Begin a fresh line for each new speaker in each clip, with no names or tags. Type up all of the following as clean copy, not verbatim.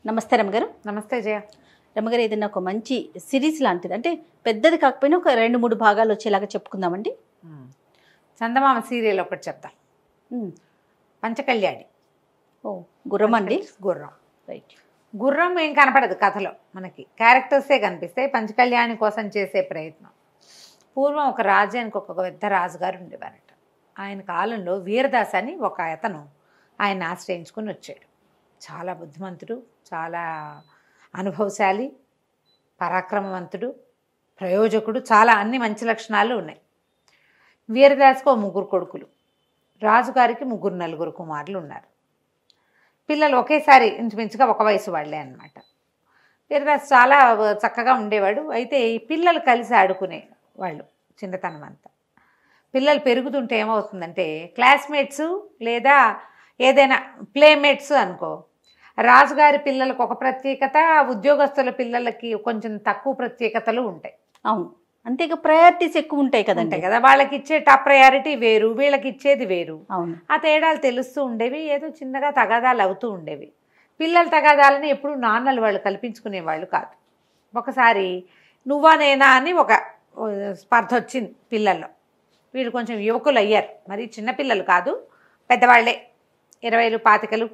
నమస్తే రమగారు.
నమస్తే జయ.
రమగారు, ఏదైనా ఒక మంచి సిరీస్ లాంటిది, అంటే పెద్దది కాకపోయినా ఒక 2-3 భాగాలు వచ్చేలాగా చెప్పుకుందామండి.
చందమామ సీరియల్ ఒకటి చెప్తాం. పంచకళ్యాణి.
ఓ, గుర్రం అండి.
గుర్రం.
రైట్.
గుర్రం ఏం కనపడదు కథలో, మనకి క్యారెక్టర్సే కనిపిస్తాయి. పంచకళ్యాణి కోసం చేసే ప్రయత్నం. పూర్వం ఒక రాజ్యానికి ఒక పెద్ద రాజుగారు ఉండేవారట. ఆయన కాలంలో వీరదాస్ అని ఒక అతను ఆయన ఆశ్రయించుకుని వచ్చాడు. చాలా బుద్ధిమంతుడు, చాలా అనుభవశాలి, పరాక్రమవంతుడు, ప్రయోజకుడు, చాలా అన్ని మంచి లక్షణాలు ఉన్నాయి. వీరదాస్కు 3 కొడుకులు, రాజుగారికి 3-4 కుమారులు ఉన్నారు. పిల్లలు ఒకేసారి ఇంచుమించుగా ఒక వయసు వాళ్ళే అన్నమాట. వీరదాస్ చాలా చక్కగా ఉండేవాడు. అయితే ఈ పిల్లలు కలిసి ఆడుకునే వాళ్ళు చిన్నతనం అంతా. పిల్లలు పెరుగుతుంటే ఏమవుతుందంటే, క్లాస్మేట్స్ లేదా ఏదైనా ప్లేమేట్స్ అనుకో, రాజుగారి పిల్లలకు ఒక ప్రత్యేకత, ఉద్యోగస్తుల పిల్లలకి కొంచెం తక్కువ ప్రత్యేకతలు ఉంటాయి.
అవును, అంతేగా ప్రయారిటీస్ ఎక్కువ ఉంటాయి కదండి.
కదా, వాళ్ళకి ఇచ్చే టాప్ ప్రయారిటీ వేరు, వీళ్ళకి ఇచ్చేది వేరు.
అవును,
ఆ తేడాలు తెలుస్తూ ఉండేవి. ఏదో చిన్నగా తగాదాలు అవుతూ ఉండేవి. పిల్లల తగాదాలని ఎప్పుడు నాన్నలు వాళ్ళు కల్పించుకునేవాళ్ళు కాదు. ఒకసారి నువ్వా నేనా అని ఒక స్పర్ధ వచ్చింది పిల్లల్లో. వీళ్ళు కొంచెం యువకులు అయ్యారు, మరి చిన్నపిల్లలు కాదు, పెద్దవాళ్లే. 20, 25,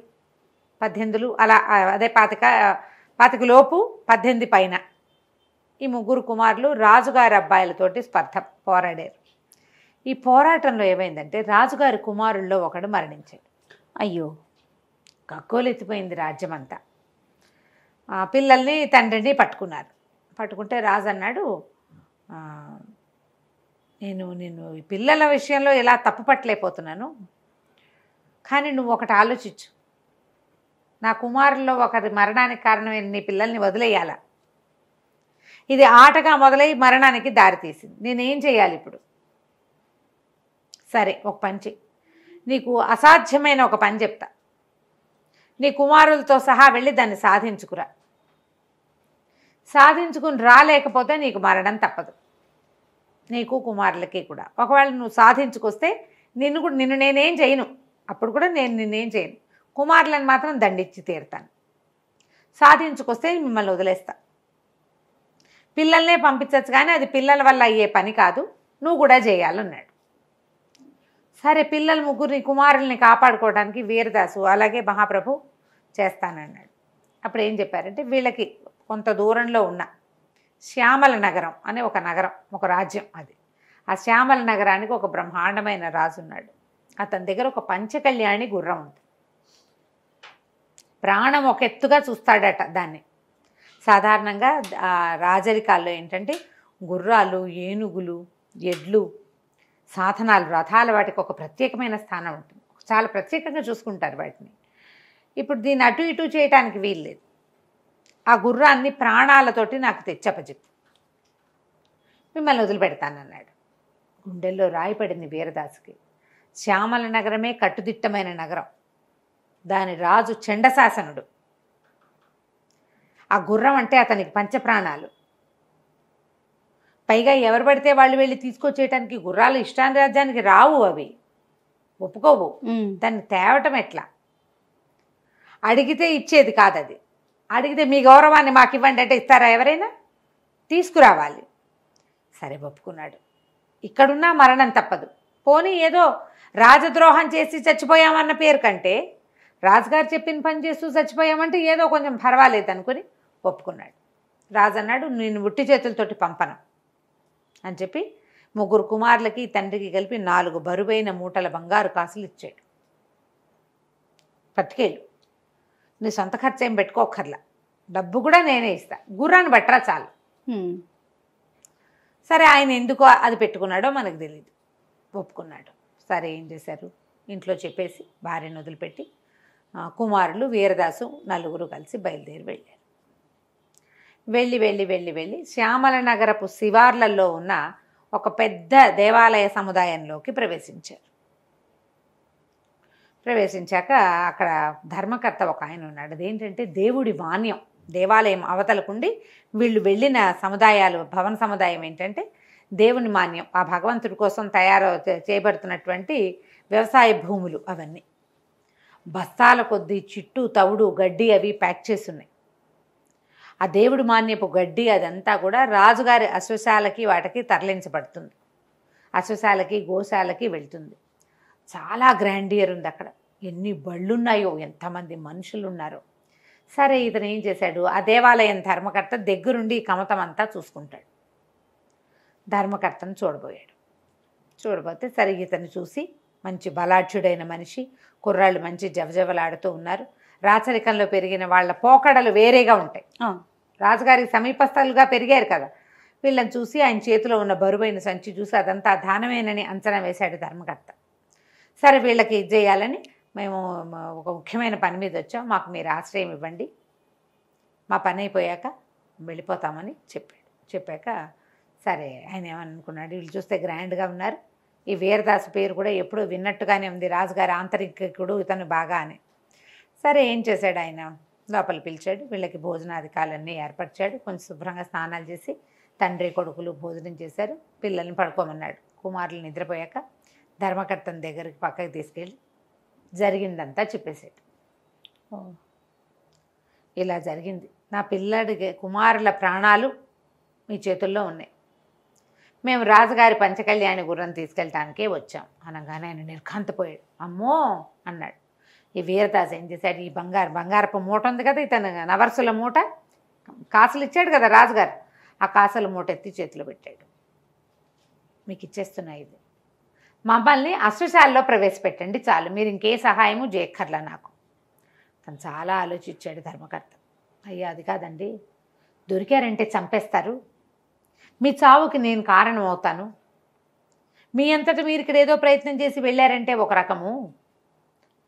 18 అలా, అదే 25 లోపు 18 పైన ఈ 3 కుమారులు రాజుగారి అబ్బాయిలతోటి స్పర్ధ పోరాడారు. ఈ పోరాటంలో ఏమైందంటే, రాజుగారి కుమారుల్లో ఒకడు మరణించాడు.
అయ్యో,
గగ్గోలెత్తిపోయింది రాజ్యం అంతా. పిల్లల్ని తండ్రిని పట్టుకున్నారు. పట్టుకుంటే రాజు అన్నాడు, నేను ఈ పిల్లల విషయంలో ఇలా తప్పు పట్టలేకపోతున్నాను, కానీ నువ్వు ఒకటి ఆలోచించు. నా కుమారుల్లో ఒకరి మరణానికి కారణమైన నీ పిల్లల్ని వదిలేయాలా? ఇది ఆటగా మొదలై మరణానికి దారితీసింది. నేనేం చేయాలి ఇప్పుడు? సరే, ఒక పని చెయ్యి. నీకు అసాధ్యమైన ఒక పని చెప్తా. నీ కుమారులతో సహా వెళ్ళి దాన్ని సాధించుకురా. సాధించుకుని రాలేకపోతే నీకు మరణం తప్పదు, నీకు కుమారులకి కూడా. ఒకవేళ నువ్వు సాధించుకొస్తే నిన్ను నేనేం చేయను, అప్పుడు కూడా నేను నిన్నేం చేయను. కుమారులను మాత్రం దండించి తీరుతాను. సాధించుకొస్తే మిమ్మల్ని వదిలేస్తా. పిల్లల్నే పంపించచ్చు, కానీ అది పిల్లల వల్ల అయ్యే పని కాదు, నువ్వు కూడా చేయాలన్నాడు. సరే, పిల్లలు 3 కుమారుల్ని కాపాడుకోవడానికి వీరదాసు అలాగే మహాప్రభు చేస్తానన్నాడు. అప్పుడు ఏం చెప్పారంటే, వీళ్ళకి కొంత దూరంలో ఉన్న శ్యామల నగరం అనే ఒక నగరం, ఒక రాజ్యం అది. ఆ శ్యామల నగరానికి ఒక బ్రహ్మాండమైన రాజు ఉన్నాడు. అతని దగ్గర ఒక పంచకళ్యాణి గుర్రం ఉంది. ప్రాణం ఒక ఎత్తుగా చూస్తాడట దాన్ని. సాధారణంగా రాజరికాల్లో ఏంటంటే, గుర్రాలు, ఏనుగులు, ఎడ్లు, సాధనాలు, రథాలు, వాటికి ఒక ప్రత్యేకమైన స్థానం ఉంటుంది. చాలా ప్రత్యేకంగా చూసుకుంటారు వాటిని. ఇప్పుడు దీన్ని అటు ఇటు చేయటానికి వీల్లేదు. ఆ గుర్రాన్ని ప్రాణాలతోటి నాకు తెచ్చపచెప్పు, మిమ్మల్ని వదిలిపెడతానన్నాడు. గుండెల్లో రాయిపడింది వీరదాసుకి. శ్యామల నగరమే కట్టుదిట్టమైన నగరం, దాని రాజు చండశాసనుడు. ఆ గుర్రం అంటే అతనికి పంచప్రాణాలు. పైగా ఎవరు పడితే వాళ్ళు వెళ్ళి తీసుకొచ్చేయటానికి గుర్రాలు ఇష్టాని రాజ్యానికి రావు, అవి ఒప్పుకోవు. దాన్ని తేవటం ఎట్లా? అడిగితే ఇచ్చేది కాదు అది. అడిగితే మీ గౌరవాన్ని మాకు ఇవ్వండి అంటే ఇస్తారా ఎవరైనా? తీసుకురావాలి. సరే, ఒప్పుకున్నాడు. ఇక్కడున్నా మరణం తప్పదు. పోనీ ఏదో రాజద్రోహం చేసి చచ్చిపోయామన్న పేరు కంటే, రాజుగారు చెప్పిన పని చేస్తూ చచ్చిపోయామంటే ఏదో కొంచెం పర్వాలేదు అనుకుని ఒప్పుకున్నాడు. రాజు అన్నాడు, నేను ఉట్టి చేతులతోటి పంపను అని చెప్పి 3 కుమారులకి తండ్రికి కలిపి 4 బరువైన మూటల బంగారు కాసులు ఇచ్చాడు. పట్టుకెళ్ళు, నీ సొంత ఖర్చు ఏం పెట్టుకోకర్లా, డబ్బు కూడా నేనే ఇస్తా, గుర్రాన్ని బట్టరా చాలు. సరే, ఆయన ఎందుకో అది పెట్టుకున్నాడో మనకు తెలియదు, ఒప్పుకున్నాడు. సరే, ఏం చేశారు, ఇంట్లో చెప్పేసి భార్యను వదిలిపెట్టి కుమారులు, వీరదాసు, 4 కలిసి బయలుదేరి వెళ్ళారు. వెళ్ళి శ్యామల నగరపు శివార్లలో ఉన్న ఒక పెద్ద దేవాలయ సముదాయంలోకి ప్రవేశించారు. ప్రవేశించాక అక్కడ ధర్మకర్త ఒక ఆయన ఉన్నాడు. అదేంటంటే దేవుడి మాన్యం, దేవాలయం అవతలకుండి వీళ్ళు వెళ్ళిన సముదాయాలు, భవన సముదాయం ఏంటంటే దేవుని మాన్యం, ఆ భగవంతుడి కోసం చేయబడుతున్నటువంటి వ్యవసాయ భూములు. అవన్నీ బస్తాల కొద్దీ చిట్టు, తవుడు, గడ్డి అవి ప్యాక్ చేస్తున్నాయి. ఆ దేవుడి మాన్యపు గడ్డి అదంతా కూడా రాజుగారి అశ్వశాలకి వాటికి తరలించబడుతుంది. అశ్వశాలకి గోశాలకి వెళ్తుంది. చాలా గ్రాండియర్ ఉంది అక్కడ. ఎన్ని బళ్ళున్నాయో, ఎంతమంది మనుషులు ఉన్నారో. సరే, ఇతను ఏం చేశాడు, ఆ దేవాలయం ధర్మకర్త దగ్గరుండి ఈ కమతం అంతా చూసుకుంటాడు. ధర్మకర్తను చూడబోతే సరే, ఇతను చూసి మంచి బలాఢ్యుడైన మనిషి, కుర్రాళ్ళు మంచి జవజవలాడుతూ ఉన్నారు. రాచరికంలో పెరిగిన వాళ్ళ పోకడలు వేరేగా ఉంటాయి. రాజుగారికి సమీపస్థలుగా పెరిగారు కదా, వీళ్ళని చూసి ఆయన చేతిలో ఉన్న బరువైన సంచి చూసి అదంతా దానమేనని అంచనా వేశాడు ధర్మకర్త. సరే, వీళ్ళకి ఇది చేయాలని మేము ఒక ముఖ్యమైన పని మీద వచ్చాం, మాకు మీరు ఆశ్రయం ఇవ్వండి, మా పని అయిపోయాక వెళ్ళిపోతామని చెప్పాక సరే, ఆయన ఏమనుకున్నాడు, వీళ్ళు చూస్తే గ్రాండ్గా ఉన్నారు, ఈ వీరదాసు పేరు కూడా ఎప్పుడూ విన్నట్టుగానే ఉంది, రాజుగారి ఆంతరికుడు ఇతను బాగా అని. సరే, ఏం చేశాడు, ఆయన లోపల పిలిచాడు, వీళ్ళకి భోజనాధికాలన్నీ ఏర్పరిచాడు. కొంచెం శుభ్రంగా స్నానాలు చేసి తండ్రి కొడుకులు భోజనం చేశారు. పిల్లల్ని పడుకోమన్నాడు. కుమారులు నిద్రపోయాక ధర్మకర్తని దగ్గరికి పక్కకి తీసుకెళ్ళి జరిగిందంతా చెప్పేసాడు. ఇలా జరిగింది, నా పిల్లడి కుమారుల ప్రాణాలు మీ చేతుల్లో ఉన్నాయి, మేము రాజుగారి పంచకళ్యాణి గుర్రం తీసుకెళ్ళటానికే వచ్చాం అనగానే ఆయన నిర్ఘాంతపోయాడు. అమ్మో అన్నాడు. ఈ వీరదాస్ ఏం చేశాడు, ఈ బంగారపు మూట ఉంది కదా, ఇతను నవర్సుల మూట, కాసులు ఇచ్చాడు కదా రాజుగారు, ఆ కాసుల మూట ఎత్తి చేతిలో పెట్టాడు. మీకు ఇచ్చేస్తున్నా, ఇది మమ్మల్ని అశ్వశాలలో ప్రవేశపెట్టండి చాలు, మీరు ఇంకే సహాయము చేయక్కర్లా నాకు. తను చాలా ఆలోచించాడు ధర్మకర్త. అయ్యా, అది కాదండి, దొరికారంటే చంపేస్తారు, మీ చావుకి నేను కారణం అవుతాను, మీ అంతటా మీరు ఇక్కడ ఏదో ప్రయత్నం చేసి వెళ్ళారంటే ఒక రకము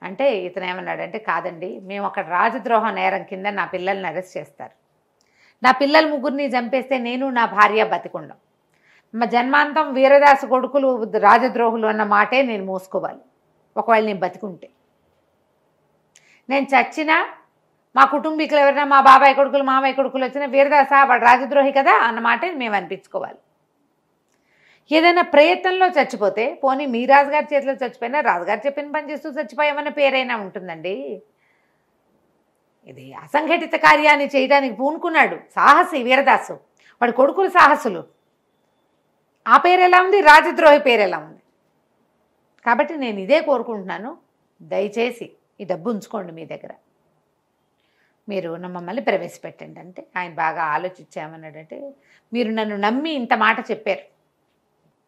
అంటే, ఇతను ఏమన్నాడంటే, కాదండి, మేము అక్కడ రాజద్రోహ నేరం కింద నా పిల్లల్ని అరెస్ట్ చేస్తారు, నా పిల్లల ముగ్గురిని చంపేస్తే నేను నా భార్య బతికుండం, మా జన్మాంతం వీరదాసు కొడుకులు రాజద్రోహులు అన్న మాటే నేను మోసుకోవాలి, ఒకవేళ నేను బతికుంటే. నేను చచ్చినా మా కుటుంబీకులు ఎవరైనా మా బాబాయ్ కొడుకులు మామయ్య కొడుకులు వచ్చినా వీరదాస వాడు రాజద్రోహి కదా అన్న మాటే మేము అనిపించుకోవాలి. ఏదైనా ప్రయత్నంలో చచ్చిపోతే, పోనీ మీ రాజుగారి చేతిలో చచ్చిపోయినా రాజుగారు చెప్పిన పని చేస్తూ చచ్చిపోయామన్న పేరైనా ఉంటుందండి. ఇది అసంఘటిత కార్యాన్ని చేయడానికి పూనుకున్నాడు సాహసి వీరదాసు, వాడి కొడుకులు సాహసులు, ఆ పేరు ఎలా ఉంది, రాజద్రోహి పేరు ఎలా ఉంది. కాబట్టి నేను ఇదే కోరుకుంటున్నాను, దయచేసి ఈ డబ్బు ఉంచుకోండి మీ దగ్గర, మీరు మమ్మల్ని ప్రవేశపెట్టండి. అంటే ఆయన బాగా ఆలోచించామన్నాడంటే, మీరు నన్ను నమ్మి ఇంత మాట చెప్పారు,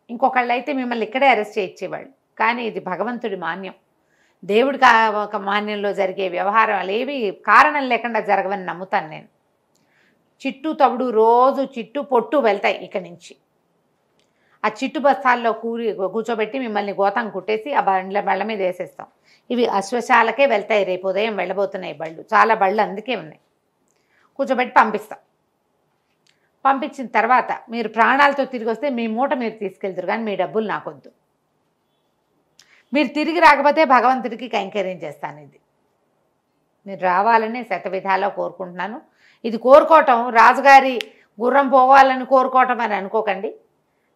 ఇంకొకళ్ళు అయితే మిమ్మల్ని ఇక్కడే అరెస్ట్ చేయించేవాళ్ళు, కానీ ఇది భగవంతుడి మాన్యం, దేవుడికి ఒక మాన్యంలో జరిగే వ్యవహారాలు ఏవి కారణం లేకుండా జరగవని నమ్ముతాను నేను. చిట్టు తవుడు రోజు చిట్టు పొట్టు వెళ్తాయి ఇక్కడి నుంచి, ఆ చిట్టు బస్తాల్లో కూర్చోబెట్టి మిమ్మల్ని గోతం కుట్టేసి ఆ బళ్ళ మీద వేసేస్తాం. ఇవి అశ్వశాలకే వెళ్తాయి, రేపు ఉదయం వెళ్ళబోతున్నాయి బళ్ళు, చాలా బళ్ళు అందుకే ఉన్నాయి. కూర్చోబెట్టి పంపిస్తాం. పంపించిన తర్వాత మీరు ప్రాణాలతో తిరిగి వస్తే మీ మూట మీరు తీసుకెళ్తారు, కానీ మీ డబ్బులు నాకొద్దు. మీరు తిరిగి రాకపోతే భగవంతుడికి కైంకర్యం చేస్తాను. ఇది మీరు రావాలని శతవిధాలో కోరుకుంటున్నాను. ఇది కోరుకోవటం రాజుగారి గుర్రం పోవాలని కోరుకోవటం అని అనుకోకండి,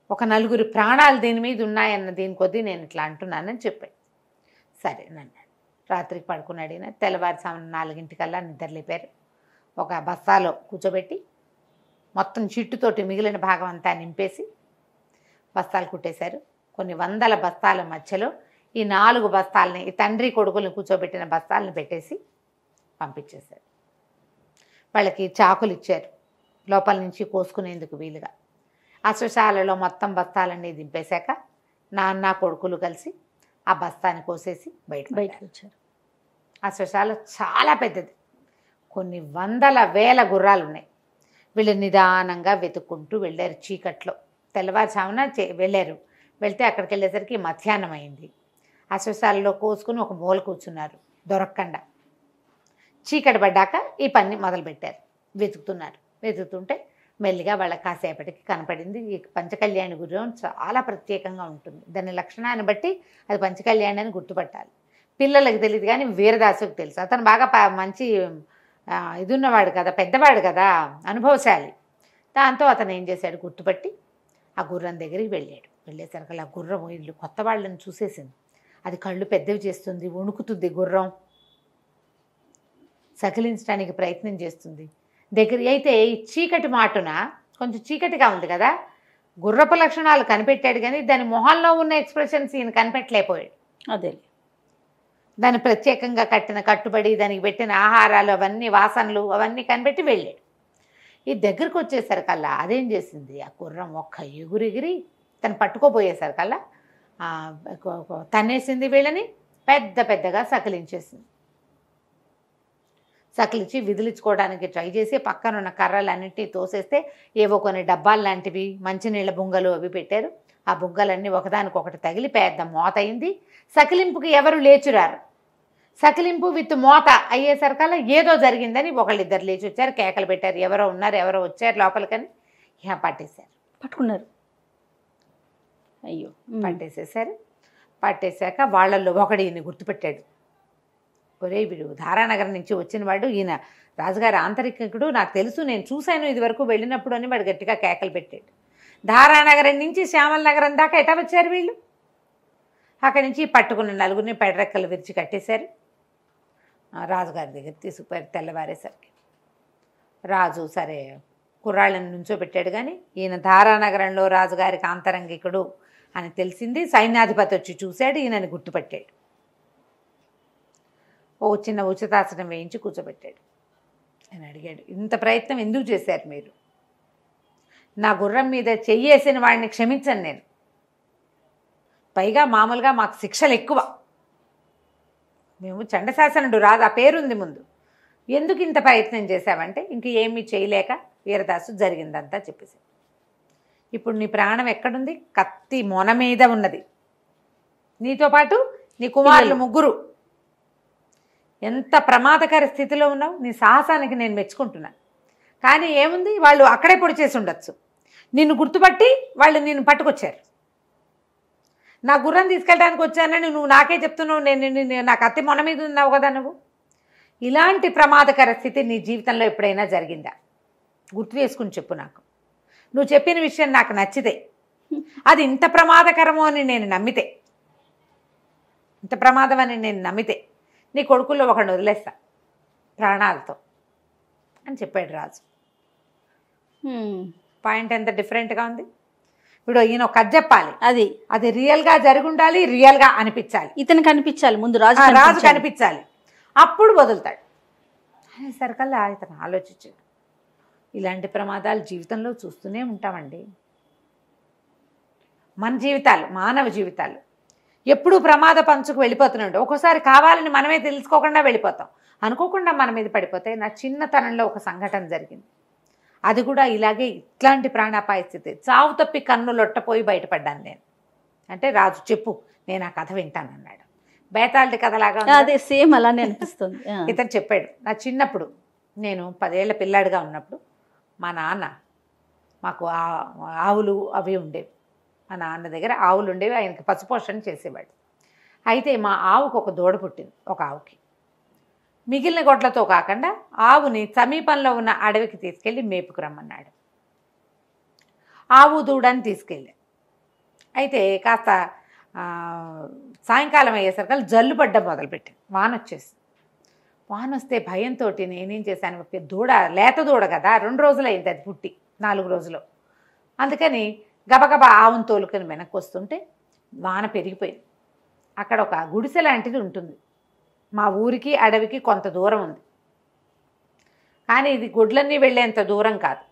ఒక నలుగురి ప్రాణాలు దీని మీద ఉన్నాయన్న దీని కొద్దీ నేను ఇట్లా అంటున్నానని చెప్పాడు. సరే అన్నాడు. రాత్రికి పడుకున్నాడు. ఈయన తెల్లవారుసామున 4 నిద్రలేపారు. ఒక బస్తాలో కూర్చోబెట్టి మొత్తం చిట్టుతోటి మిగిలిన భాగం అంతా నింపేసి బస్తాలు కుట్టేశారు. కొన్ని వందల బస్తాల మధ్యలో ఈ 4 బస్తాలని, ఈ తండ్రి కొడుకులను కూర్చోబెట్టిన బస్తాలను పెట్టేసి పంపించేశారు. వాళ్ళకి చాకులు ఇచ్చారు లోపల నుంచి కోసుకునేందుకు వీలుగా. అశ్వశాలలో మొత్తం బస్తాలన్నీ దింపేశాక నాన్న కొడుకులు కలిసి ఆ బస్తాని కోసేసి బయటకు వచ్చారు. అశ్వశాల చాలా పెద్దది, కొన్ని వందల వేల గుర్రాలు ఉన్నాయి. వీళ్ళు నిదానంగా వెతుక్కుంటూ వెళ్ళారు. చీకట్లో తెల్లవారుజామున వెళ్ళారు. వెళ్తే అక్కడికి వెళ్ళేసరికి మధ్యాహ్నం అయింది. అశ్వశాలలో కోసుకుని ఒక మూల కూర్చున్నారు దొరక్కండా. చీకటి పడ్డాక ఈ పని మొదలుపెట్టారు. వెతుకుతుంటే మెల్లిగా వాళ్ళకి కాసేపటికి కనపడింది. ఈ పంచకళ్యాణి గుర్రం చాలా ప్రత్యేకంగా ఉంటుంది, దాని లక్షణాన్ని బట్టి అది పంచకళ్యాణి అని గుర్తుపట్టాలి. పిల్లలకి తెలియదు కానీ వీరదాసుకు తెలుసు. అతను బాగా మంచి ఇది ఉన్నవాడు కదా, పెద్దవాడు కదా, అనుభవశాలి. దాంతో అతను ఏం చేశాడు, గుర్తుపట్టి ఆ గుర్రం దగ్గరికి వెళ్ళాడు. వెళ్ళేసరికి ఆ గుర్రం వీళ్ళు కొత్త వాళ్ళని చూసేసింది. అది కళ్ళు పెద్దవి చేస్తుంది, వణుకుతుంది, గుర్రం సకిలించడానికి ప్రయత్నం చేస్తుంది. దగ్గర అయితే ఈ చీకటి మాటున కొంచెం చీకటిగా ఉంది కదా, గుర్రపు లక్షణాలు కనిపెట్టాడు కానీ దాని మొహంలో ఉన్న ఎక్స్ప్రెషన్స్ ఈయన కనిపెట్టలేకపోయాడు.
అదే.
దాన్ని ప్రత్యేకంగా కట్టిన కట్టుబడి, దానికి పెట్టిన ఆహారాలు, అవన్నీ వాసనలు అవన్నీ కనిపెట్టి వెళ్ళాడు. ఈ దగ్గరకు వచ్చేసరికల్లా అదేం చేసింది, ఆ గుర్రం ఒక్క ఎగురెగిరి తను పట్టుకోపోయేసరికల్లా తన్నేసింది వీళ్ళని, పెద్ద పెద్దగా సకిలించేసింది. సకిలించి విదిలించుకోవడానికి ట్రై చేసి పక్కనున్న కర్రలన్నింటినీ తోసేస్తే ఏవో కొన్ని డబ్బాలు లాంటివి, మంచినీళ్ళ బుంగలు అవి పెట్టారు. ఆ బుగ్గలన్నీ ఒకదానికొకటి తగిలి పెద్ద మోత అయింది. సకిలింపుకి ఎవరు లేచురారు. సకిలింపు విత్ మోత అయ్యేసరికల్లా ఏదో జరిగిందని ఒకళ్ళిద్దరు లేచి వచ్చారు, కేకలు పెట్టారు, ఎవరో ఉన్నారు, ఎవరో వచ్చారు లోపలికని. ఇక పట్టేశారు,
పట్టుకున్నారు. అయ్యో.
పట్టేసేసారు. పట్టేశాక వాళ్ళల్లో ఒకడు ఈయన గుర్తుపెట్టాడు. ఒరే వీడు ధారానగరం నుంచి వచ్చిన వాడు, ఈయన రాజుగారి ఆంతరికుడు, నాకు తెలుసు, నేను చూశాను ఇదివరకు వెళ్ళినప్పుడు అని వాడు గట్టిగా కేకలు పెట్టాడు. ధారానగరం నుంచి శ్యామల నగరం దాకా ఎటా వచ్చారు వీళ్ళు? అక్కడి నుంచి పట్టుకున్న నలుగురిని పెడరెక్కలు విరిచి కట్టేశారు. రాజుగారి దగ్గర తీసుకుపోయారు. తెల్లవారేసరికి రాజు సరే కుర్రాళ్ళని నుంచోబెట్టాడు, కానీ ఈయన ధారానగరంలో రాజుగారికి ఆంతరంగికుడు అని తెలిసింది. సైన్యాధిపతి వచ్చి చూశాడు, ఈయనని గుర్తుపట్టాడు. ఓ చిన్న ఉచితాసనం వేయించి కూర్చోబెట్టాడు. ఆయన అడిగాడు, ఇంత ప్రయత్నం ఎందుకు చేశారు మీరు? నా గుర్రం మీద చెయ్యేసిన వాడిని క్షమించను నేను, పైగా మామూలుగా మాకు శిక్షలు ఎక్కువ, మేము చండశాసనుడు రాదు ఆ పేరుంది ముందు, ఎందుకు ఇంత ప్రయత్నం చేశావంటే ఇంక ఏమీ చేయలేక వీరదాసు జరిగిందంతా చెప్పేసి. ఇప్పుడు నీ ప్రాణం ఎక్కడుంది? కత్తి మొన మీద ఉన్నది. నీతో పాటు నీ కుమారులు ముగ్గురు. ఎంత ప్రమాదకర స్థితిలో ఉన్నావు. నీ సాహసానికి నేను మెచ్చుకుంటున్నాను. కానీ ఏముంది, వాళ్ళు అక్కడే పొడి చేసి ఉండొచ్చు. నిన్ను గుర్తుపట్టి వాళ్ళు నిన్ను పట్టుకొచ్చారు. నా గుర్రం తీసుకెళ్ళడానికి వచ్చానని నువ్వు నాకే చెప్తున్నావు. నేను నా కత్తి మొన మీద ఉన్నావు కదా నువ్వు. ఇలాంటి ప్రమాదకర స్థితి నీ జీవితంలో ఎప్పుడైనా జరిగిందా? గుర్తు చేసుకుని చెప్పు నాకు. నువ్వు చెప్పిన విషయం నాకు నచ్చితే, అది ఇంత ప్రమాదకరమో అని నేను నమ్మితే, ఇంత ప్రమాదం అని నేను నమ్మితే నీ కొడుకుల్లో ఒకడిని వదిలేస్తా ప్రాణాలతో అని చెప్పాడు రాజు. పాయింట్ ఎంత డిఫరెంట్గా ఉంది. ఇప్పుడు ఈయన ఒక కథ చెప్పాలి, అది రియల్గా జరిగి ఉండాలి, రియల్గా అనిపించాలి,
ఇతను కనిపించాలి ముందు,
రాజు కనిపించాలి, అప్పుడు వదులుతాడు అనేసరికల్లా ఇతను ఆలోచించాడు. ఇలాంటి ప్రమాదాలు జీవితంలో చూస్తూనే ఉంటామండి. మన జీవితాలు, మానవ జీవితాలు ఎప్పుడూ ప్రమాద పంచుకు వెళ్ళిపోతున్నాడు. ఒక్కోసారి కావాలని మనమే తెలుసుకోకుండా వెళ్ళిపోతాం, అనుకోకుండా మన మీద పడిపోతే. నా చిన్నతనంలో ఒక సంఘటన జరిగింది. అది కూడా ఇలాగే, ఇట్లాంటి ప్రాణాపాయ స్థితి. చావు తప్పి కన్ను లొట్టపోయి బయటపడ్డాను నేను. అంటే రాజు చెప్పు, నేను ఆ కథ వింటాను అన్నాడు. బేతాళి కథలాగా
అదే, సేమ్ అలానే అనిపిస్తుంది.
ఇతను చెప్పాడు, నా చిన్నప్పుడు నేను 10 ఏళ్ల పిల్లాడిగా ఉన్నప్పుడు మా నాన్న, మాకు ఆవులు అవి ఉండేవి. మా నాన్న దగ్గర ఆవులు ఉండేవి, ఆయనకి పశుపోషణ చేసేవాడు. అయితే మా ఆవుకు ఒక దూడ పుట్టింది. ఒక ఆవుకి మిగిలిన గొడ్లతో కాకుండా ఆవుని సమీపంలో ఉన్న అడవికి తీసుకెళ్ళి మేపుకురమ్మన్నాడు. ఆవు దూడని తీసుకెళ్ళి, అయితే కాస్త సాయంకాలం అయ్యేసరికి జల్లు పడ్డం మొదలుపెట్టింది. వాన వచ్చేసి, వాన వస్తే భయంతో నేనేం చేశాను, దూడ లేత దూడ కదా, 2 రోజులు అయింది అది పుట్టి, 4 రోజులు. అందుకని గబగబా ఆవును తోలుకొని వెనక్కి వస్తుంటే వాన పెరిగిపోయింది. అక్కడ ఒక గుడిసె లాంటిది ఉంటుంది. మా ఊరికి అడవికి కొంత దూరం ఉంది, కానీ ఇది గుడ్లన్నీ వెళ్ళేంత దూరం కాదు.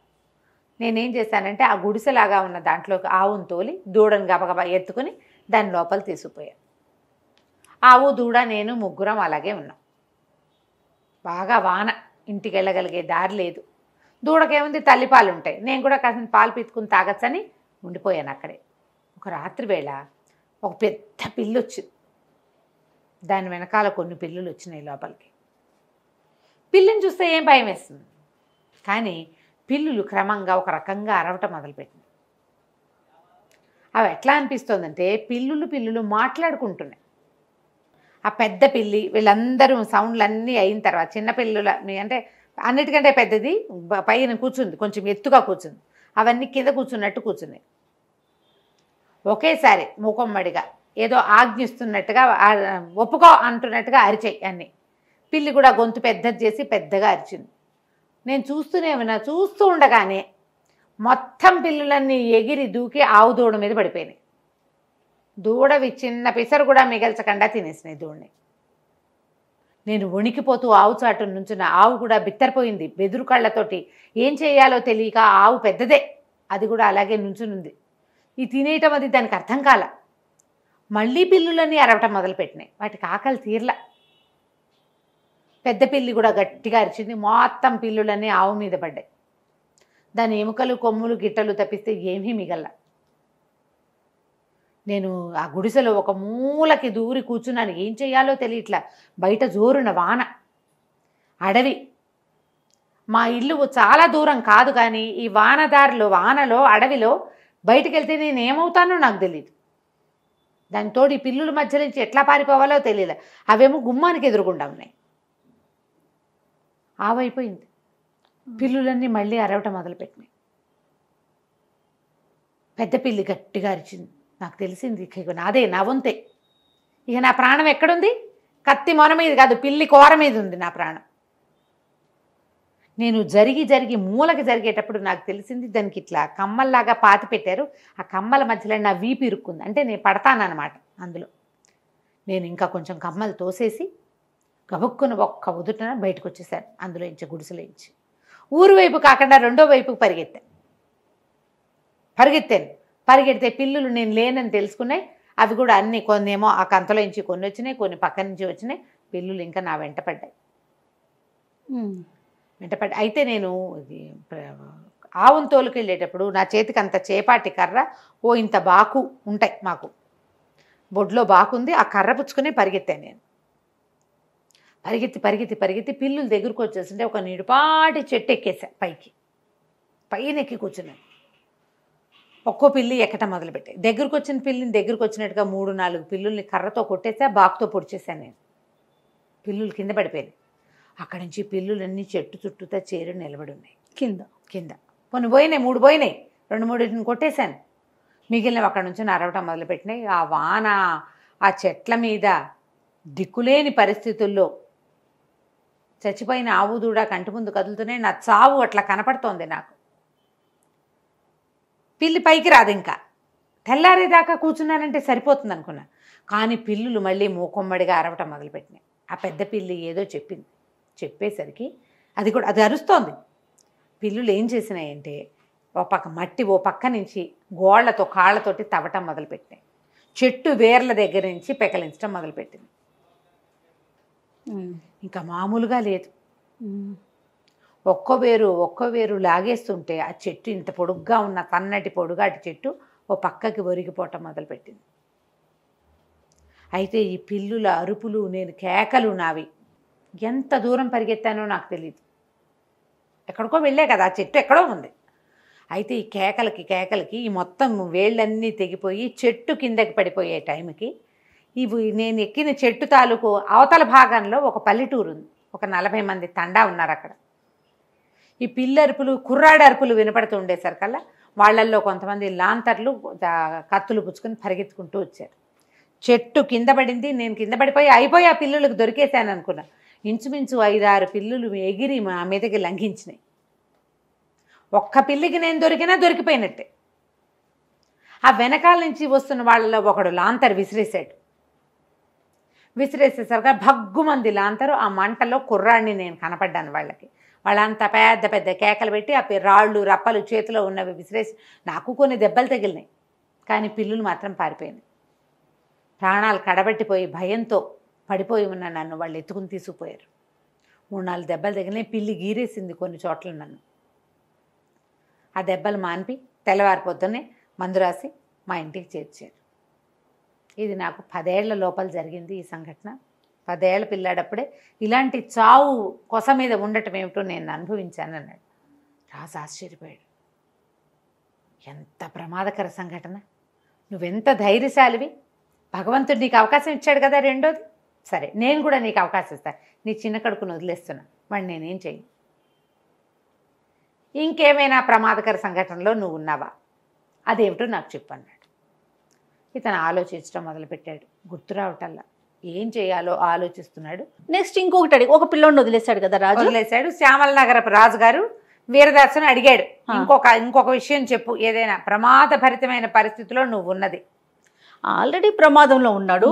నేనేం చేశానంటే ఆ గుడిసెలాగా ఉన్న దాంట్లోకి ఆవును తోలి దూడను గబగబా ఎత్తుకుని దాని లోపల తీసుకుపోయాను. ఆవు దూడ నేను ముగ్గురం అలాగే ఉన్నాం. బాగా వాన, ఇంటికి వెళ్ళగలిగే దారి లేదు. దూడకేముంది, తల్లిపాలు ఉంటాయి, నేను కూడా కాసిన పాలు పీతుకుని తాగచ్చని ఉండిపోయాను అక్కడే. ఒక రాత్రి వేళ ఒక పెద్ద పిల్లి వచ్చింది. దాని వెనకాల కొన్ని పిల్లులు వచ్చినాయి లోపలికి. పిల్లిని చూస్తే ఏం భయం వేస్తుంది, కానీ పిల్లులు క్రమంగా ఒక రకంగా అరవటం మొదలుపెట్టింది. అవి ఎట్లా అనిపిస్తుందంటే పిల్లులు మాట్లాడుకుంటున్నాయి. ఆ పెద్ద పిల్లి, వీళ్ళందరూ సౌండ్లన్నీ అయిన తర్వాత చిన్న పిల్లుల అంటే అన్నిటికంటే పెద్దది పైన కూర్చుంది, కొంచెం ఎత్తుగా కూర్చుంది, అవన్నీ కింద కూర్చున్నట్టు కూర్చున్నాయి. ఒకేసారి మూకొమ్మడిగా ఏదో ఆజ్ఞిస్తున్నట్టుగా, ఒప్పుకో అంటున్నట్టుగా అరిచాయి అన్నీ. పిల్లి కూడా గొంతు పెద్దది చేసి పెద్దగా అరిచింది. నేను చూస్తూనే ఉన్నా. చూస్తూ ఉండగానే మొత్తం పిల్లులన్నీ ఎగిరి దూకి ఆవు దూడ మీద పడిపోయినాయి. దూడవి చిన్న పిసరు కూడా మిగల్చకుండా తినేసినాయి దూడని. నేను వణికిపోతూ ఆవు చాటు నుంచున్న ఆవు కూడా బిత్తరపోయింది బెదురు కళ్ళతోటి. ఏం చేయాలో తెలియక ఆవు పెద్దదే, అది కూడా అలాగే నుంచునుంది. ఈ తినేయటం అది దానికి అర్థం కాల. మళ్ళీ పిల్లులన్నీ అరవటం మొదలుపెట్టినాయి. వాటికి ఆకలి తీర్లా. పెద్ద పిల్లి కూడా గట్టిగా అరిచింది. మొత్తం పిల్లులన్నీ ఆవు మీద పడ్డాయి. దాని ఎముకలు కొమ్ములు గిట్టలు తప్పిస్తే ఏమీ మిగల్ల. నేను ఆ గుడిసెలో ఒక మూలకి దూరి కూర్చున్నాను. ఏం చేయాలో తెలియట్లా. బయట జోరున వాన, అడవి. మా ఇల్లు చాలా దూరం కాదు, కానీ ఈ వానలో అడవిలో బయటికి వెళ్తే నేను ఏమవుతానో నాకు తెలియదు. దానితో ఈ పిల్లుల మధ్య నుంచి ఎట్లా పారిపోవాలో తెలియలే. అవేమో గుమ్మానికి ఎదురుగుండా ఉన్నాయి. ఆవైపోయింది. పిల్లులన్నీ మళ్ళీ అరవటం మొదలుపెట్టినాయి. పెద్ద పిల్లి గట్టిగా అరిచింది. నాకు తెలిసింది ఇక నాదే, నా వంతే. ఇక నా ప్రాణం ఎక్కడుంది? కత్తి మొన మీద కాదు, పిల్లి కోర మీద ఉంది నా ప్రాణం. నేను జరిగి మూలకి జరిగేటప్పుడు నాకు తెలిసింది దానికి ఇట్లా కమ్మల్లాగా పాతి పెట్టారు. ఆ కమ్మల మధ్యలో నా వీపు ఇరుక్కుంది. అంటే నేను పడతానన్నమాట అందులో. నేను ఇంకా కొంచెం కమ్మలు తోసేసి గబుక్కుని ఒక్క ఉదుటన బయటకు వచ్చేసాను అందులో ఇంచి, గుడిసెలో ఇంచి. ఊరు వైపు కాకుండా రెండో వైపుకి పరిగెడితే పిల్లులు నేను లేనని తెలుసుకున్నాయి. అవి కూడా అన్నీ, కొన్ని ఏమో ఆ కంతలో నుంచి కొన్ని వచ్చినాయి, కొన్ని పక్క నుంచి వచ్చినాయి. పిల్లులు ఇంకా నా వెంటపడ్డాయి. అయితే నేను ఆవును తోలుకు వెళ్ళేటప్పుడు నా చేతికి అంత చేపాటి కర్ర, ఓ ఇంత బాకు ఉంటాయి మాకు, బొడ్లో బాకుంది. ఆ కర్ర పుచ్చుకుని పరిగెత్తాను నేను. పరిగెత్తి పిల్లులు దగ్గరకు వచ్చేస్తుంటే ఒక నిడుపాటి చెట్టు ఎక్కేసా. పైన ఎక్కి కూర్చున్నాను. ఒక్కో పిల్లి ఎక్కటం మొదలుపెట్టాయి. దగ్గరకు వచ్చిన పిల్లిని దగ్గరకు వచ్చినట్టుగా 3-4 పిల్లుల్ని కర్రతో కొట్టేసా, బాకుతో పొడిచేసాను నేను. పిల్లులు కింద పడిపోయాయి. అక్కడి నుంచి పిల్లులన్నీ చెట్టు చుట్టూతా చేరి నిలబడి ఉన్నాయి కింద. కొన్ని పోయినాయి, 3 పోయినాయి, 2-3 కొట్టేశాను. మిగిలినవి అక్కడి నుంచి అరవటం మొదలుపెట్టినాయి. ఆ వాన, ఆ చెట్ల మీద దిక్కులేని పరిస్థితుల్లో చచ్చిపోయిన ఆవు దూడ కంటి ముందు కదులుతూనే నా చావు అట్లా కనపడుతోంది నాకు. పిల్లి పైకి రాదు. ఇంకా తెల్లారేదాకా కూర్చున్నానంటే సరిపోతుంది అనుకున్నా. కానీ పిల్లులు మళ్ళీ మూకొమ్మడిగా అరవటం మొదలుపెట్టినాయి. ఆ పెద్ద పిల్లి ఏదో చెప్పింది. చెప్పేసరికి అది అరుస్తోంది. పిల్లులు ఏం చేసినాయంటే ఓ పక్క నుంచి గోళ్లతో కాళ్ళతోటి తవ్వటం మొదలుపెట్టినాయి. చెట్టు వేర్ల దగ్గర నుంచి పెకలించడం మొదలుపెట్టింది. ఇంకా మామూలుగా లేదు. ఒక్క వేరు లాగేస్తుంటే ఆ చెట్టు, ఇంత పొడుగ్గా ఉన్న సన్నటి పొడుగాటి చెట్టు ఓ పక్కకి ఒరిగిపోవటం మొదలుపెట్టింది. అయితే ఈ పిల్లుల అరుపులు, నేను కేకలు నావి ఎంత దూరం పరిగెత్తానో నాకు తెలియదు. ఎక్కడికో వెళ్ళే కదా, ఆ చెట్టు ఎక్కడో ఉంది. అయితే ఈ కేకలకి ఈ మొత్తం వేళ్ళన్నీ తెగిపోయి చెట్టు కిందకి పడిపోయే టైంకి నేను ఎక్కిన చెట్టు తాలూకు అవతల భాగంలో ఒక పల్లెటూరు ఉంది. ఒక 40 మంది తండా ఉన్నారు అక్కడ. ఈ పిల్లరుపులు, కుర్రాడు అరుపులు వినపడుతూ ఉండేసరికల్లా వాళ్ళల్లో కొంతమంది లాంతర్లు, కత్తులు పుచ్చుకొని పరిగెత్తుకుంటూ వచ్చారు. చెట్టు కింద పడింది. నేను కింద అయిపోయి ఆ పిల్లులకు దొరికేశాను అనుకున్నా. ఇంచుమించు 5-6 పిల్లులు ఎగిరి మా మీదకి లంఘించినాయి. ఒక్క పిల్లికి నేను దొరికిపోయినట్టే. ఆ వెనకాల నుంచి వస్తున్న వాళ్ళలో ఒకడు లాంతర్ విసిరేసేసరిగా భగ్గుమంది లాంతరు. ఆ మంటలో కుర్రాడిని నేను కనపడ్డాను వాళ్ళకి. వాళ్ళంతా పెద్ద పెద్ద కేకలు పెట్టి ఆ రాళ్ళు రప్పలు చేతిలో ఉన్నవి విసిరేసి నాకు కొన్ని దెబ్బలు తగిలినాయి. కానీ పిల్లులు మాత్రం పారిపోయింది. ప్రాణాలు కడబట్టిపోయి భయంతో పడిపోయి ఉన్న నన్ను వాళ్ళు ఎత్తుకుని తీసుకుపోయారు. 3-4 దెబ్బలు తగిలినాయి. పిల్లి గీరేసింది కొన్ని చోట్ల నన్ను. ఆ దెబ్బలు మాన్పి తెల్లవారిపోతూనే మందు రాసి మా ఇంటికి చేర్చారు. ఇది నాకు 10 ఏళ్ల లోపల జరిగింది ఈ సంఘటన. 10 ఏళ్ల పిల్లాడప్పుడే ఇలాంటి చావు కొస మీద ఉండటం ఏమిటో నేను అనుభవించాను అన్నాడు. రాజు ఆశ్చర్యపోయాడు. ఎంత ప్రమాదకర సంఘటన, నువ్వెంత ధైర్యశాలివి, భగవంతుడు నీకు అవకాశం ఇచ్చాడు కదా. రెండోది, సరే నేను కూడా నీకు అవకాశం ఇస్తాను, నీ చిన్న కడుకును వదిలేస్తున్నా, వాడిని నేనేం చేయను. ఇంకేమైనా ప్రమాదకర సంఘటనలో నువ్వు ఉన్నావా, అదేమిటో నాకు చెప్పు అన్నాడు. ఇతను ఆలోచించడం మొదలుపెట్టాడు. గుర్తు రావటల్లా ఏం చేయాలో ఆలోచిస్తున్నాడు.
నెక్స్ట్ ఇంకొకటి అడిగి ఒక పిల్లోడిని వదిలేశాడు కదా రాజు.
వదిలేశాడు. శ్యామల నగరపు రాజుగారు వీరదాసుని అడిగాడు, ఇంకొక విషయం చెప్పు, ఏదైనా ప్రమాదభరితమైన పరిస్థితిలో నువ్వు ఉన్నది.
ఆల్రెడీ ప్రమాదంలో ఉన్నాడు.